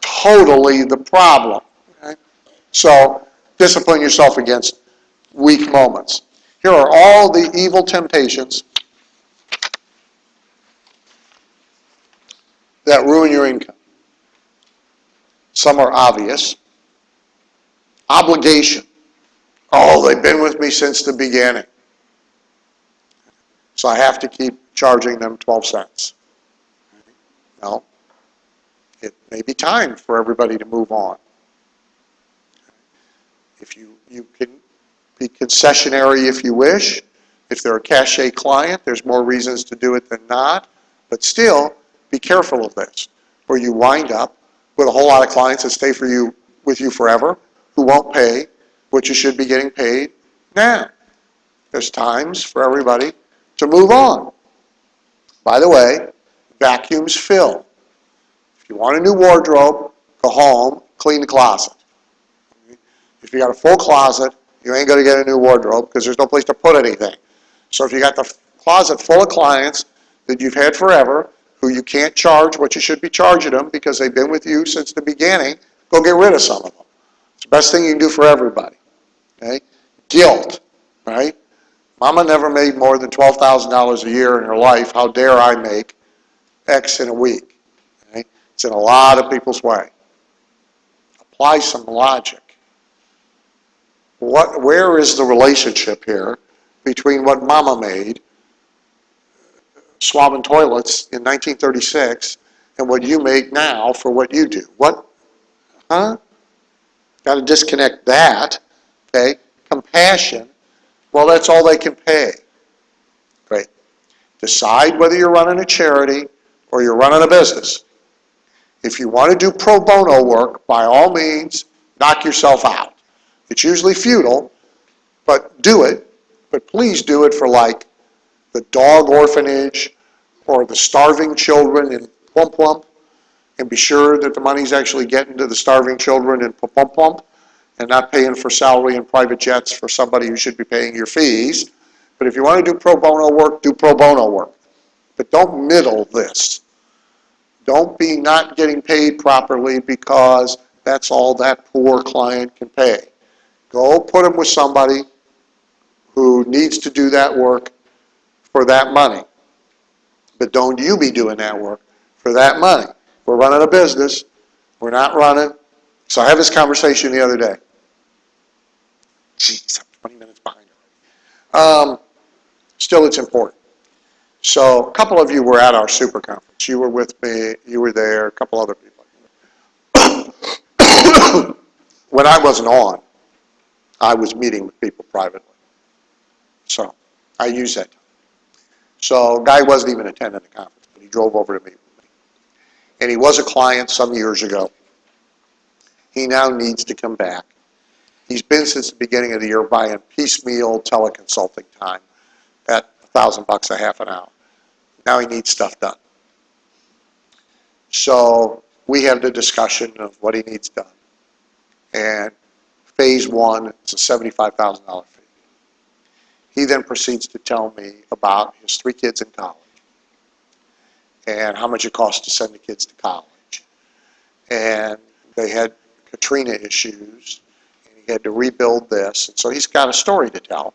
totally the problem. Okay? So discipline yourself against weak moments. Here are all the evil temptations that ruin your income. Some are obvious. Obligation. Oh, they've been with me since the beginning. So I have to keep charging them 12 cents. No. it may be time for everybody to move on. If you can be concessionary if you wish. If they're a cachet client, there's more reasons to do it than not. But still, be careful of this, where you wind up with a whole lot of clients that stay with you forever, who won't pay what you should be getting paid now. There's times for everybody to move on. By the way, vacuums fill. If you want a new wardrobe, go home, clean the closet. If you got a full closet, you ain't going to get a new wardrobe because there's no place to put anything. So if you got the closet full of clients that you've had forever, who you can't charge what you should be charging them because they've been with you since the beginning, go get rid of some of them. It's the best thing you can do for everybody. Okay? Guilt, right? Mama never made more than $12,000 a year in her life. How dare I make X in a week? Okay? It's in a lot of people's way. Apply some logic. Where is the relationship here between what Mama made, swabbing toilets in 1936, and what you make now for what you do? What? Huh? Got to disconnect that. Okay? Compassion. Well, that's all they can pay. Great. Decide whether you're running a charity or you're running a business. If you want to do pro bono work, by all means, knock yourself out. It's usually futile, but do it. But please do it for like the dog orphanage or the starving children in Plump Plump, and be sure that the money's actually getting to the starving children in Plump Plump and not paying for salary and private jets for somebody who should be paying your fees. But if you want to do pro bono work, do pro bono work. But don't middle this. Don't be not getting paid properly because that's all that poor client can pay. Go put them with somebody who needs to do that work for that money. But don't you be doing that work for that money. We're running a business. We're not running. So I had this conversation the other day. Jeez, I'm 20 minutes behind already. Still, it's important. So a couple of you were at our super conference. You were with me. You were there. A couple other people. When I wasn't on, I was meeting with people privately. So I use that time. So a guy wasn't even attending the conference, but he drove over to meet with me. And he was a client some years ago. He now needs to come back. He's been since the beginning of the year buying piecemeal teleconsulting time at $1,000 a half an hour. Now he needs stuff done. So we have the discussion of what he needs done. And phase one is a $75,000 fee. He then proceeds to tell me about his 3 kids in college and how much it costs to send the kids to college. And they had Katrina issues, and he had to rebuild this. And so he's got a story to tell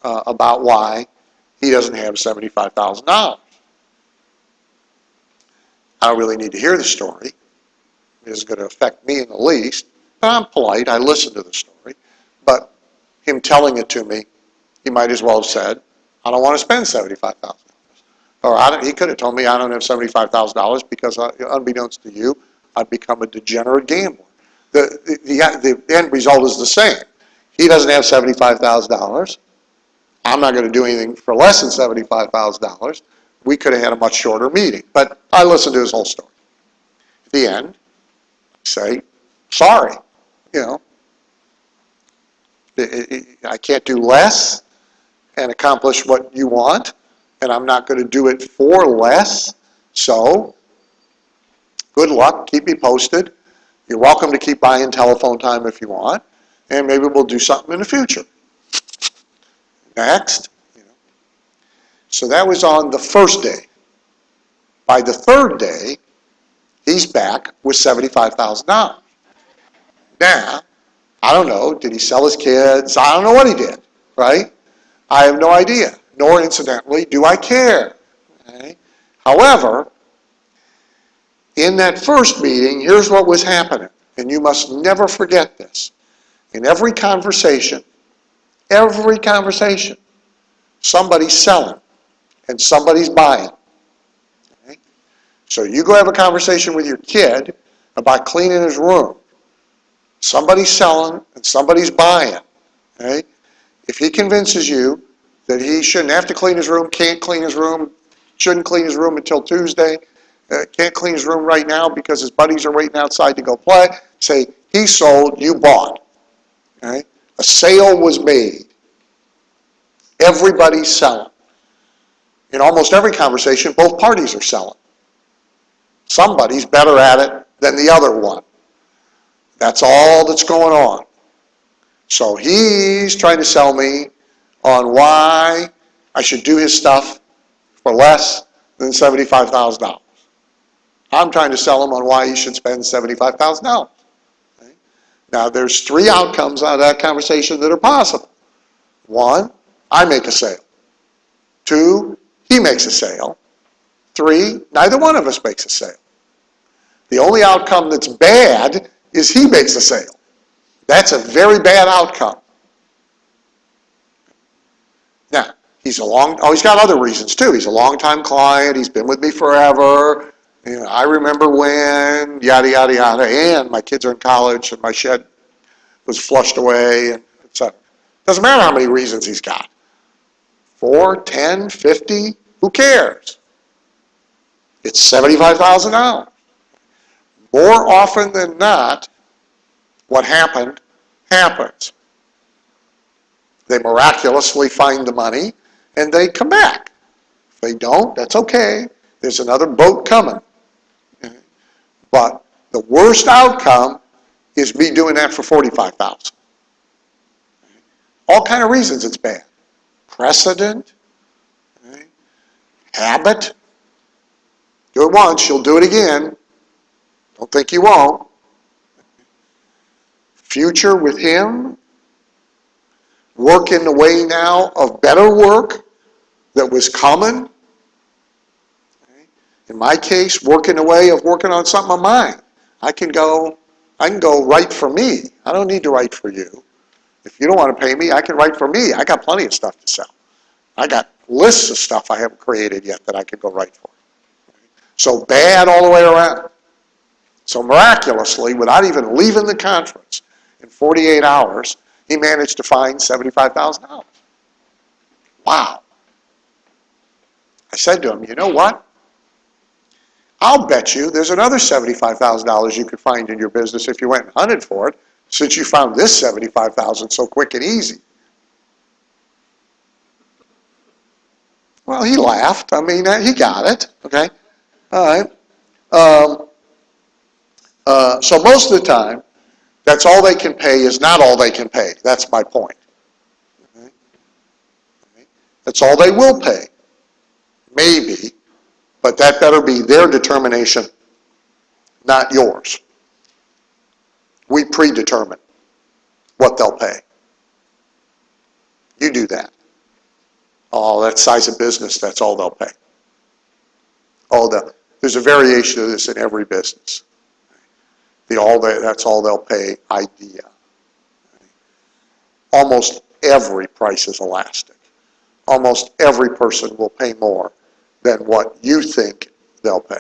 about why he doesn't have $75,000. I don't really need to hear the story. It isn't going to affect me in the least. But I'm polite. I listen to the story. But him telling it to me, he might as well have said, I don't want to spend $75,000. Or he could have told me I don't have $75,000 because, unbeknownst to you, I've become a degenerate gambler. The end result is the same. He doesn't have $75,000. I'm not going to do anything for less than $75,000. We could have had a much shorter meeting. But I listened to his whole story. At the end, I say, sorry. You know, I can't do less and accomplish what you want, and I'm not going to do it for less. So, good luck. Keep me posted. You're welcome to keep buying telephone time if you want, and maybe we'll do something in the future. Next. You know. So that was on the first day. By the third day, he's back with $75,000. Now, I don't know, did he sell his kids? I don't know what he did, right? I have no idea, nor incidentally do I care. Okay? However, in that first meeting, here's what was happening, and you must never forget this. In every conversation, somebody's selling and somebody's buying. Okay? So you go have a conversation with your kid about cleaning his room. Somebody's selling and somebody's buying. Okay? If he convinces you that he shouldn't have to clean his room, can't clean his room, shouldn't clean his room until Tuesday, can't clean his room right now because his buddies are waiting outside to go play, say, he sold, you bought. Okay? A sale was made. Everybody's selling. In almost every conversation, both parties are selling. Somebody's better at it than the other one. That's all that's going on. So he's trying to sell me on why I should do his stuff for less than $75,000. I'm trying to sell him on why he should spend $75,000. Okay? Now, there's three outcomes out of that conversation that are possible. One, I make a sale. Two, he makes a sale. Three, neither one of us makes a sale. The only outcome that's bad is he makes a sale. That's a very bad outcome. Now, he's got other reasons too. He's a longtime client. He's been with me forever. You know, I remember when, yada, yada, yada, and my kids are in college and my shed was flushed away, and etc. Doesn't matter how many reasons he's got. 4, 10, 50, who cares? It's $75,000. More often than not, what happened, happens. They miraculously find the money, and they come back. If they don't, that's okay. There's another boat coming. But the worst outcome is me doing that for $45,000. All kind of reasons it's bad. Precedent, habit. Do it once, you'll do it again. Don't think you won't. Future with him. Work in the way now of better work that was coming. In my case, work in the way of working on something of mine. I can go write for me. I don't need to write for you. If you don't want to pay me, I can write for me. I got plenty of stuff to sell. I got lists of stuff I haven't created yet that I could go write for. So bad all the way around. So miraculously, without even leaving the conference, in 48 hours, he managed to find $75,000. Wow. I said to him, you know what? I'll bet you there's another $75,000 you could find in your business if you went and hunted for it, since you found this $75,000 so quick and easy. Well, he laughed. I mean, he got it. Okay. All right. So most of the time, that's all they can pay is not all they can pay. That's my point. Okay. That's all they will pay. Maybe. But that better be their determination, not yours. We predetermine what they'll pay. You do that. Oh, that size of business, that's all they'll pay. There's a variation of this in every business. That's all they'll pay idea. Almost every price is elastic. Almost every person will pay more than what you think they'll pay.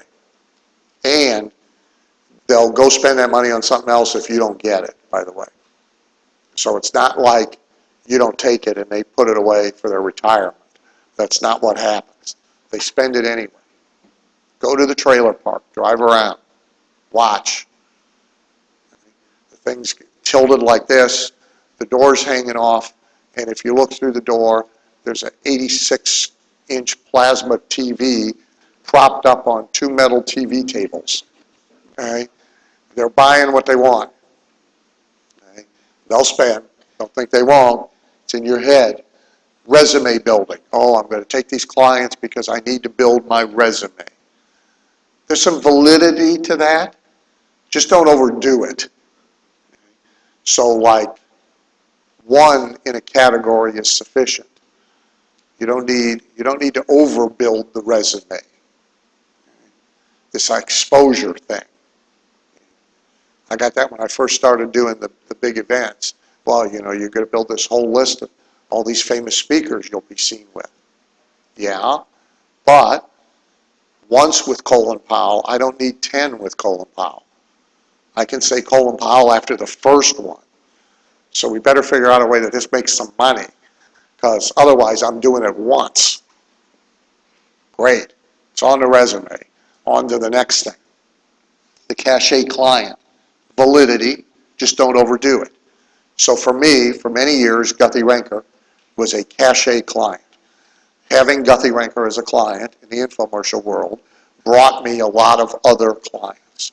And they'll go spend that money on something else if you don't get it, by the way. So it's not like you don't take it and they put it away for their retirement. That's not what happens. They spend it anyway. Go to the trailer park, drive around, watch. The thing's tilted like this, the door's hanging off, and if you look through the door, there's an 86-inch plasma TV propped up on two metal TV tables. Okay? They're buying what they want. Okay? They'll spend. Don't think they won't. It's in your head. Resume building. Oh, I'm going to take these clients because I need to build my resume. There's some validity to that. Just don't overdo it. So like one in a category is sufficient. You don't need to overbuild the resume. This exposure thing. I got that when I first started doing the big events. Well, you're going to build this whole list of all these famous speakers you'll be seen with. Yeah, but once with Colin Powell. I don't need 10 with Colin Powell. I can say Colin Powell after the first one. So we better figure out a way that this makes some money, because otherwise I'm doing it once. Great. It's on the resume. On to the next thing. The cachet client. Validity. Just don't overdo it. So for me, for many years, Guthy-Renker was a cachet client. Having Guthy-Renker as a client in the infomercial world brought me a lot of other clients.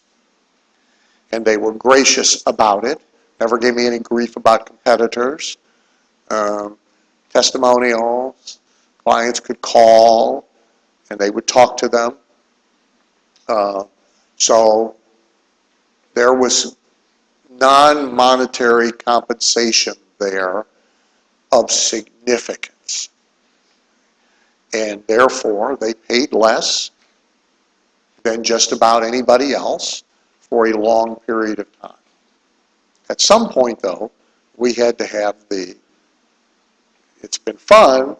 And they were gracious about it, never gave me any grief about competitors. Testimonials, clients could call and they would talk to them. So there was non-monetary compensation there of significance. And therefore, they paid less than just about anybody else for a long period of time. At some point, though, we had to have it's been fun,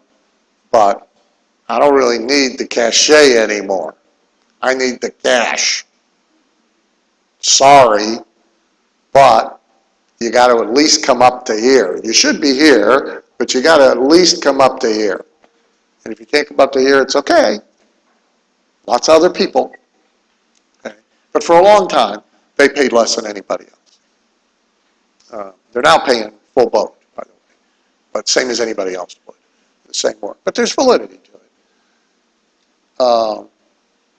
but I don't really need the cachet anymore. I need the cash. Sorry, but you got to at least come up to here. You should be here, but you got to at least come up to here. And if you can't come up to here, it's okay. Lots of other people. Okay. But for a long time, they paid less than anybody else. They're now paying full boat, by the way, but same as anybody else would. The same work. But there's validity to it.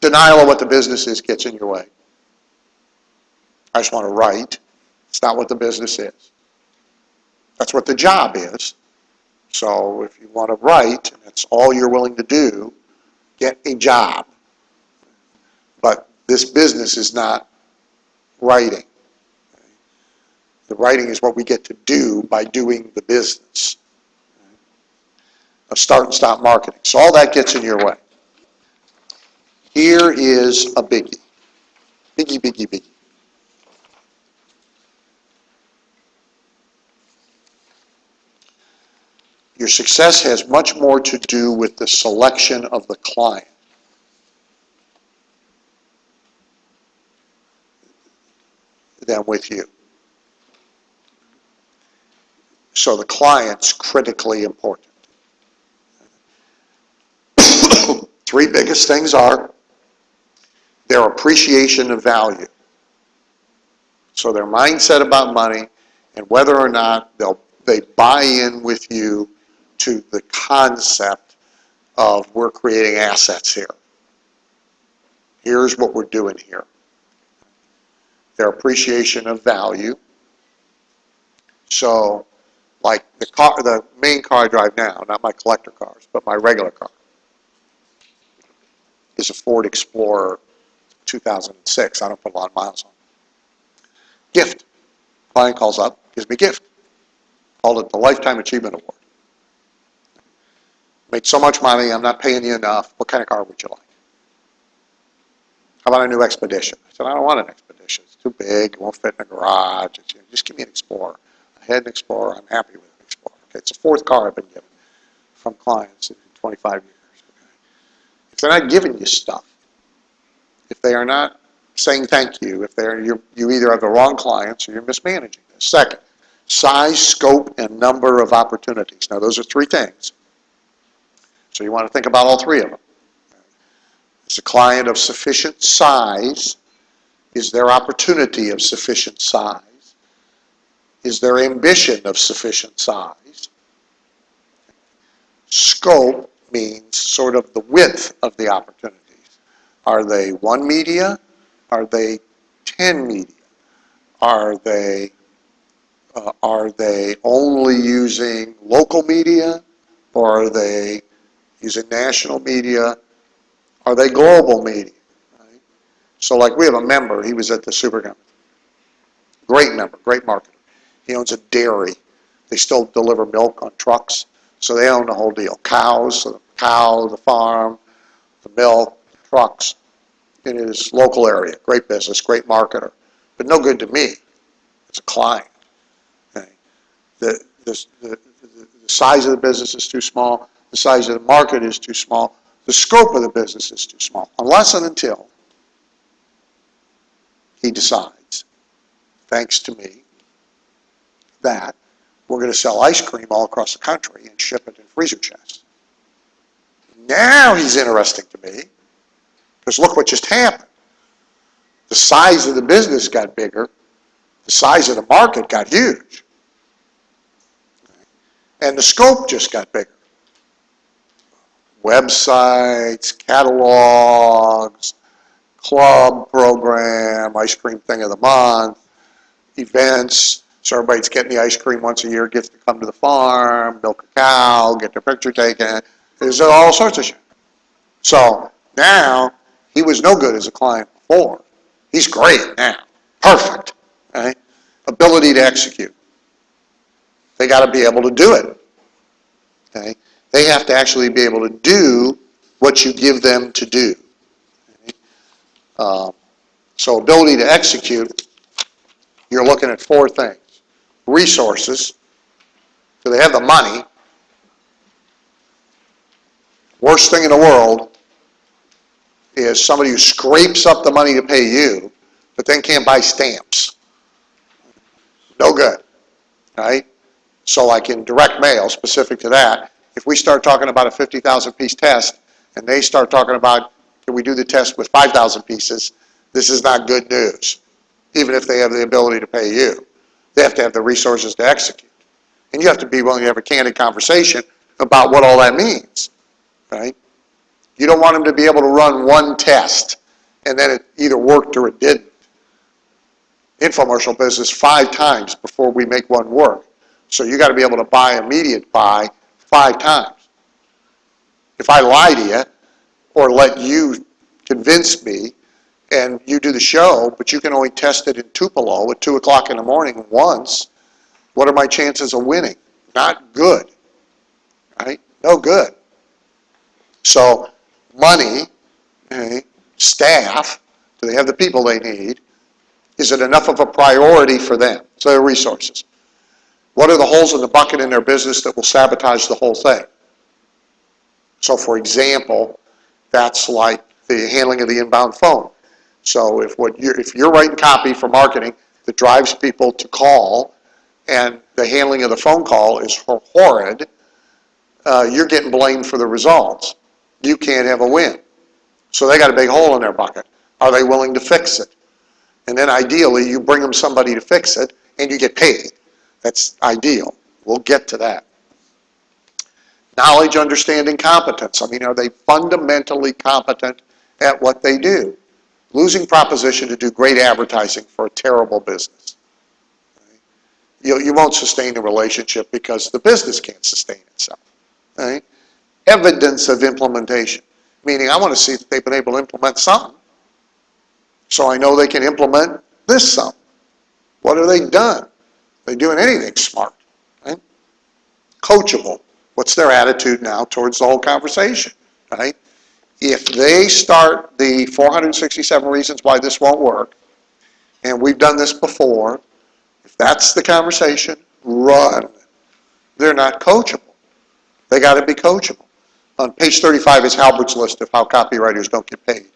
Denial of what the business is gets in your way. I just want to write. It's not what the business is. That's what the job is. So if you want to write, and that's all you're willing to do, get a job. But this business is not writing. The writing is what we get to do by doing the business of start and stop marketing. So all that gets in your way. Here is a biggie. Biggie, biggie, biggie. Your success has much more to do with the selection of the client than with you. So the client's critically important. Three biggest things are their appreciation of value. So their mindset about money and whether or not they buy in with you to the concept of we're creating assets here. Here's what we're doing here. Their appreciation of value. So like the main car I drive now, not my collector cars, but my regular car, is a Ford Explorer 2006. I don't put a lot of miles on it. Gift. Client calls up, gives me a gift. Called it the Lifetime Achievement Award. Made so much money, I'm not paying you enough. What kind of car would you like? How about a new Expedition? I said, I don't want an Expedition. It's too big. It won't fit in the garage. Just give me an Explorer. I had an Explorer. I'm happy with an Explorer. Okay, it's the fourth car I've been given from clients in 25 years. Okay. If they're not giving you stuff, if they are not saying thank you, if you either have the wrong clients or you're mismanaging this. Second, size, scope, and number of opportunities. Now, those are three things. So you want to think about all three of them. Is the client of sufficient size? Is their opportunity of sufficient size? Is their ambition of sufficient size? Scope means sort of the width of the opportunities. Are they one media? Are they 10 media? Are they only using local media? Or are they using national media? Are they global media? Right? So like we have a member, he was at the Super Company. Great member, great marketer. He owns a dairy. They still deliver milk on trucks, so they own the whole deal. Cows, so the cow, the farm, the milk, trucks in his local area. Great business, great marketer, but no good to me as a client. Okay? The size of the business is too small. The size of the market is too small. The scope of the business is too small, unless and until he decides, thanks to me, that we're going to sell ice cream all across the country and ship it in freezer chests. Now he's interesting to me, because look what just happened. The size of the business got bigger. The size of the market got huge. And the scope just got bigger. Websites, catalogs, club program, ice cream thing of the month, events. So everybody's getting the ice cream once a year, gets to come to the farm, milk a cow, get their picture taken. There's all sorts of shit. So now, he was no good as a client before. He's great now. Perfect. Okay? Ability to execute. They got to be able to do it. Okay? They have to actually be able to do what you give them to do. Okay? So ability to execute, you're looking at four things. Resources. Do they have the money? Worst thing in the world is somebody who scrapes up the money to pay you, but then can't buy stamps. No good, right? So like in direct mail, specific to that, if we start talking about a 50,000 piece test, and they start talking about, can we do the test with 5,000 pieces, this is not good news, even if they have the ability to pay you. They have to have the resources to execute. And you have to be willing to have a candid conversation about what all that means, right? You don't want them to be able to run one test, and then it either worked or it didn't. Infomercial business 5 times before we make one work. So you got to be able to buy immediate buy 5 times. If I lie to you or let you convince me and you do the show, but you can only test it in Tupelo at 2 o'clock in the morning once, what are my chances of winning? Not good, right? No good. So money, okay, staff, do they have the people they need? Is it enough of a priority for them? So their resources. What are the holes in the bucket in their business that will sabotage the whole thing? So for example, that's like the handling of the inbound phone. So if you're writing copy for marketing that drives people to call and the handling of the phone call is horrid, you're getting blamed for the results. You can't have a win. So they got a big hole in their bucket. Are they willing to fix it? And then ideally, you bring them somebody to fix it, and you get paid. That's ideal. We'll get to that. Knowledge, understanding, competence. I mean, are they fundamentally competent at what they do? Losing proposition to do great advertising for a terrible business. Right? You won't sustain the relationship because the business can't sustain itself. Right? Evidence of implementation. Meaning, I want to see if they've been able to implement something. So I know they can implement this something. What have they done? Are they doing anything smart? Right? Coachable. What's their attitude now towards the whole conversation? Right? If they start the 467 reasons why this won't work, and we've done this before, if that's the conversation, run. They're not coachable. They got to be coachable. On page 35 is Halbert's list of how copywriters don't get paid.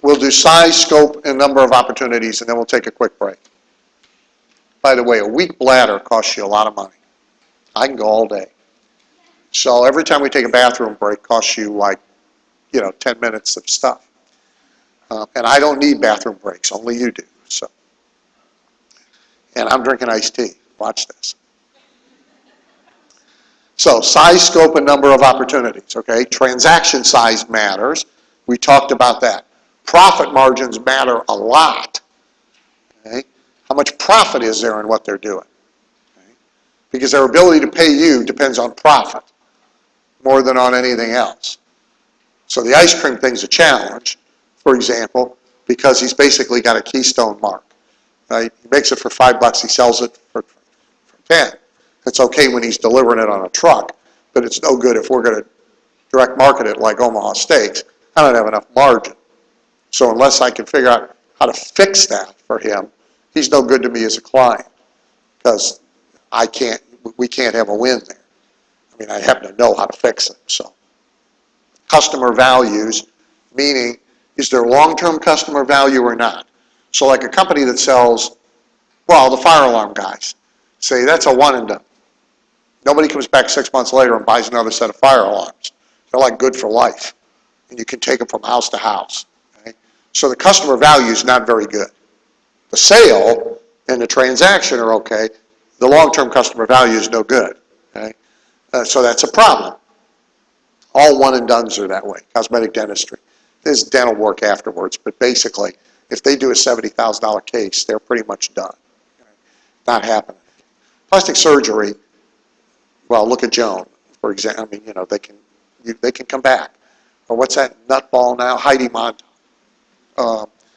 We'll do size, scope, and number of opportunities, and then we'll take a quick break. By the way, a weak bladder costs you a lot of money. I can go all day. So every time we take a bathroom break, costs you like, 10 minutes of stuff. And I don't need bathroom breaks, only you do. So, and I'm drinking iced tea. Watch this. So size, scope, and number of opportunities, okay? Transaction size matters. We talked about that. Profit margins matter a lot, okay? How much profit is there in what they're doing? Okay? Because their ability to pay you depends on profit more than on anything else. So the ice cream thing's a challenge, for example, because he's basically got a keystone mark, right? He makes it for $5, he sells it for 10. It's okay when he's delivering it on a truck, but it's no good if we're going to direct market it like Omaha Steaks. I don't have enough margin. So unless I can figure out how to fix that for him, he's no good to me as a client because we can't have a win there. I mean, I happen to know how to fix them, so. Customer values, meaning, is there long-term customer value or not? So like a company that sells, well, the fire alarm guys, say that's a one and done. Nobody comes back 6 months later and buys another set of fire alarms. They're like good for life, and you can take them from house to house. Okay? So the customer value is not very good. The sale and the transaction are okay. The long-term customer value is no good. Okay? So that's a problem. All one and dones are that way, cosmetic dentistry. There's dental work afterwards, but basically, if they do a $70,000 case, they're pretty much done. Not happening. Plastic surgery, well, look at Joan, for example. I mean, you know, they can come back. Or what's that nutball now? Heidi Montag.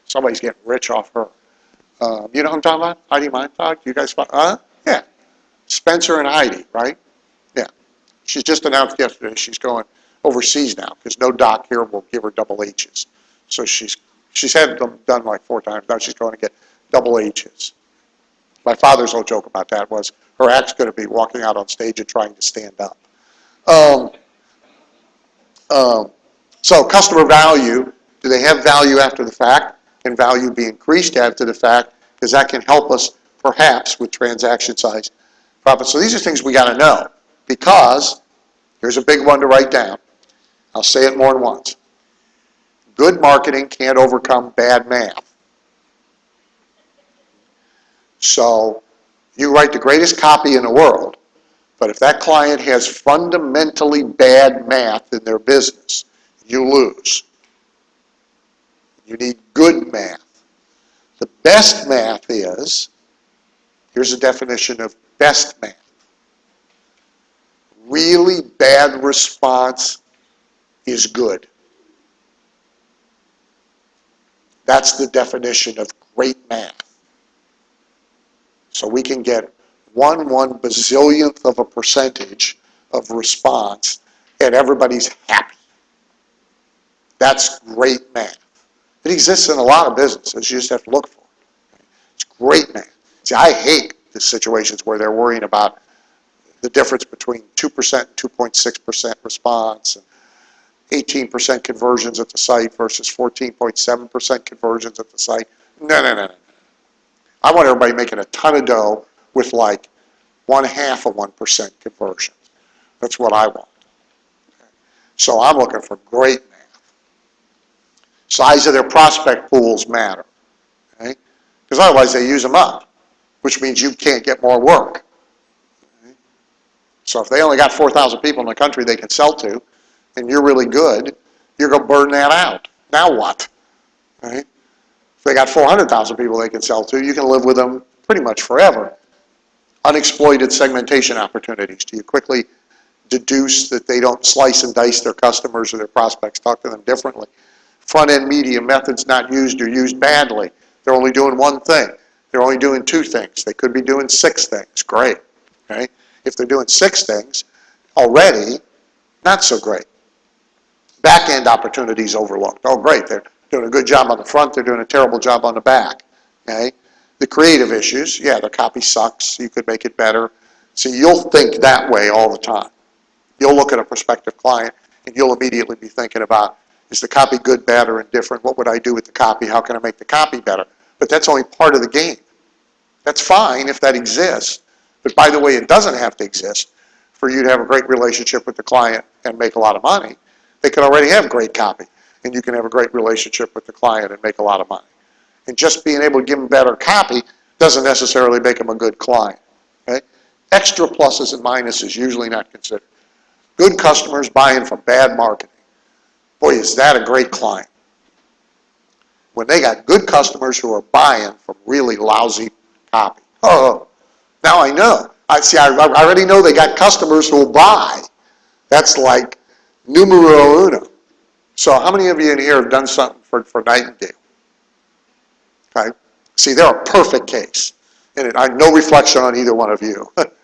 Somebody's getting rich off her. You know what I'm talking about? Heidi Montag? You guys, yeah. Spencer and Heidi, right? Yeah. She's just announced yesterday she's going overseas now because no doc here will give her double H's. So she's had them done like 4 times. Now she's going to get double H's. My father's whole joke about that was her act's going to be walking out on stage and trying to stand up. So customer value, do they have value after the fact? Can value be increased after the fact? Because that can help us perhaps with transaction size profit. So these are things we got to know, because here's a big one to write down. I'll say it more than once. Good marketing can't overcome bad math. So you write the greatest copy in the world, but if that client has fundamentally bad math in their business, you lose. You need good math. The best math is, here's a definition of best math. Really bad response is good. That's the definition of great math. So we can get 1 1/bazillionth of a percentage of response and everybody's happy. That's great math. It exists in a lot of businesses. You just have to look for it. It's great math. See, I hate the situations where they're worrying about the difference between 2% and 2.6% response, and 18% conversions at the site versus 14.7% conversions at the site. No. I want everybody making a ton of dough with like 1/2 of 1% conversions. That's what I want. So I'm looking for great math. Size of their prospect pools matter. Okay? Because otherwise they use them up, which means you can't get more work. Okay? So if they only got 4,000 people in the country they can sell to, and you're really good, you're going to burn that out. Now what? Okay? If they got 400,000 people they can sell to, you can live with them pretty much forever. Unexploited segmentation opportunities. Do you quickly deduce that they don't slice and dice their customers or their prospects, talk to them differently? Front-end media methods not used or used badly. They're only doing one thing. They're only doing 2 things. They could be doing 6 things. Great. Okay? If they're doing 6 things already, not so great. Back-end opportunities overlooked. Oh, great. They're doing a good job on the front. They're doing a terrible job on the back. Okay? The creative issues, yeah, the copy sucks. You could make it better. See, you'll think that way all the time. You'll look at a prospective client and you'll immediately be thinking about, is the copy good, bad, or indifferent? What would I do with the copy? How can I make the copy better? But that's only part of the game. That's fine if that exists. But by the way, it doesn't have to exist for you to have a great relationship with the client and make a lot of money. They can already have great copy, and you can have a great relationship with the client and make a lot of money. And just being able to give them better copy doesn't necessarily make them a good client. Okay? Extra pluses and minuses usually not considered. Good customers buying from bad marketing. Boy, is that a great client. When they got good customers who are buying from really lousy copy. Oh, now I know. I already know they got customers who will buy. That's like numero uno. So how many of you in here have done something for Nightingale? Okay. See, they're a perfect case. And I have no reflection on either one of you. But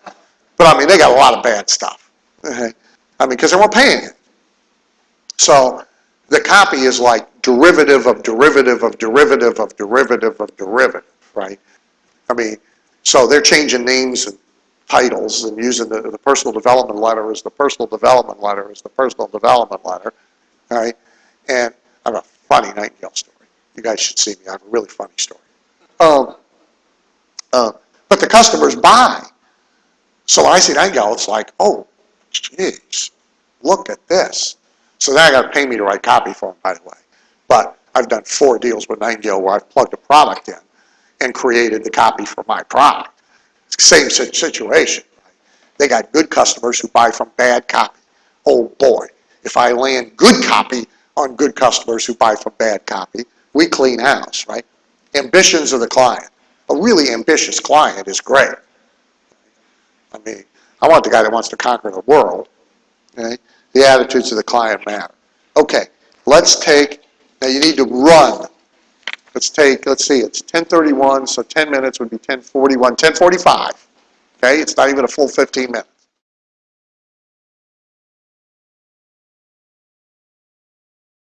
I mean, they got a lot of bad stuff. Okay. I mean, because they weren't paying it. So the copy is like derivative of derivative of derivative of derivative of derivative, right? I mean, so they're changing names and titles and using the personal development letter as the personal development letter as the personal development letter, all right? And I have a funny Nightingale story. You guys should see me. I have a really funny story. But the customers buy. So when I see Nightingale, it's like, oh, geez, look at this. So then I got to pay me to write copy for them, by the way. But I've done 4 deals with Nightingale where I've plugged a product in and created the copy for my product. Same situation. They got good customers who buy from bad copy. Oh boy, if I land good copy on good customers who buy from bad copy, we clean house, right? Ambitions of the client. A really ambitious client is great. I mean, I want the guy that wants to conquer the world. Okay? The attitudes of the client matter. Okay, let's take, now you need to run. Let's see, it's 10:31, so 10 minutes would be 10:41, 10:45. Okay, it's not even a full 15 minutes.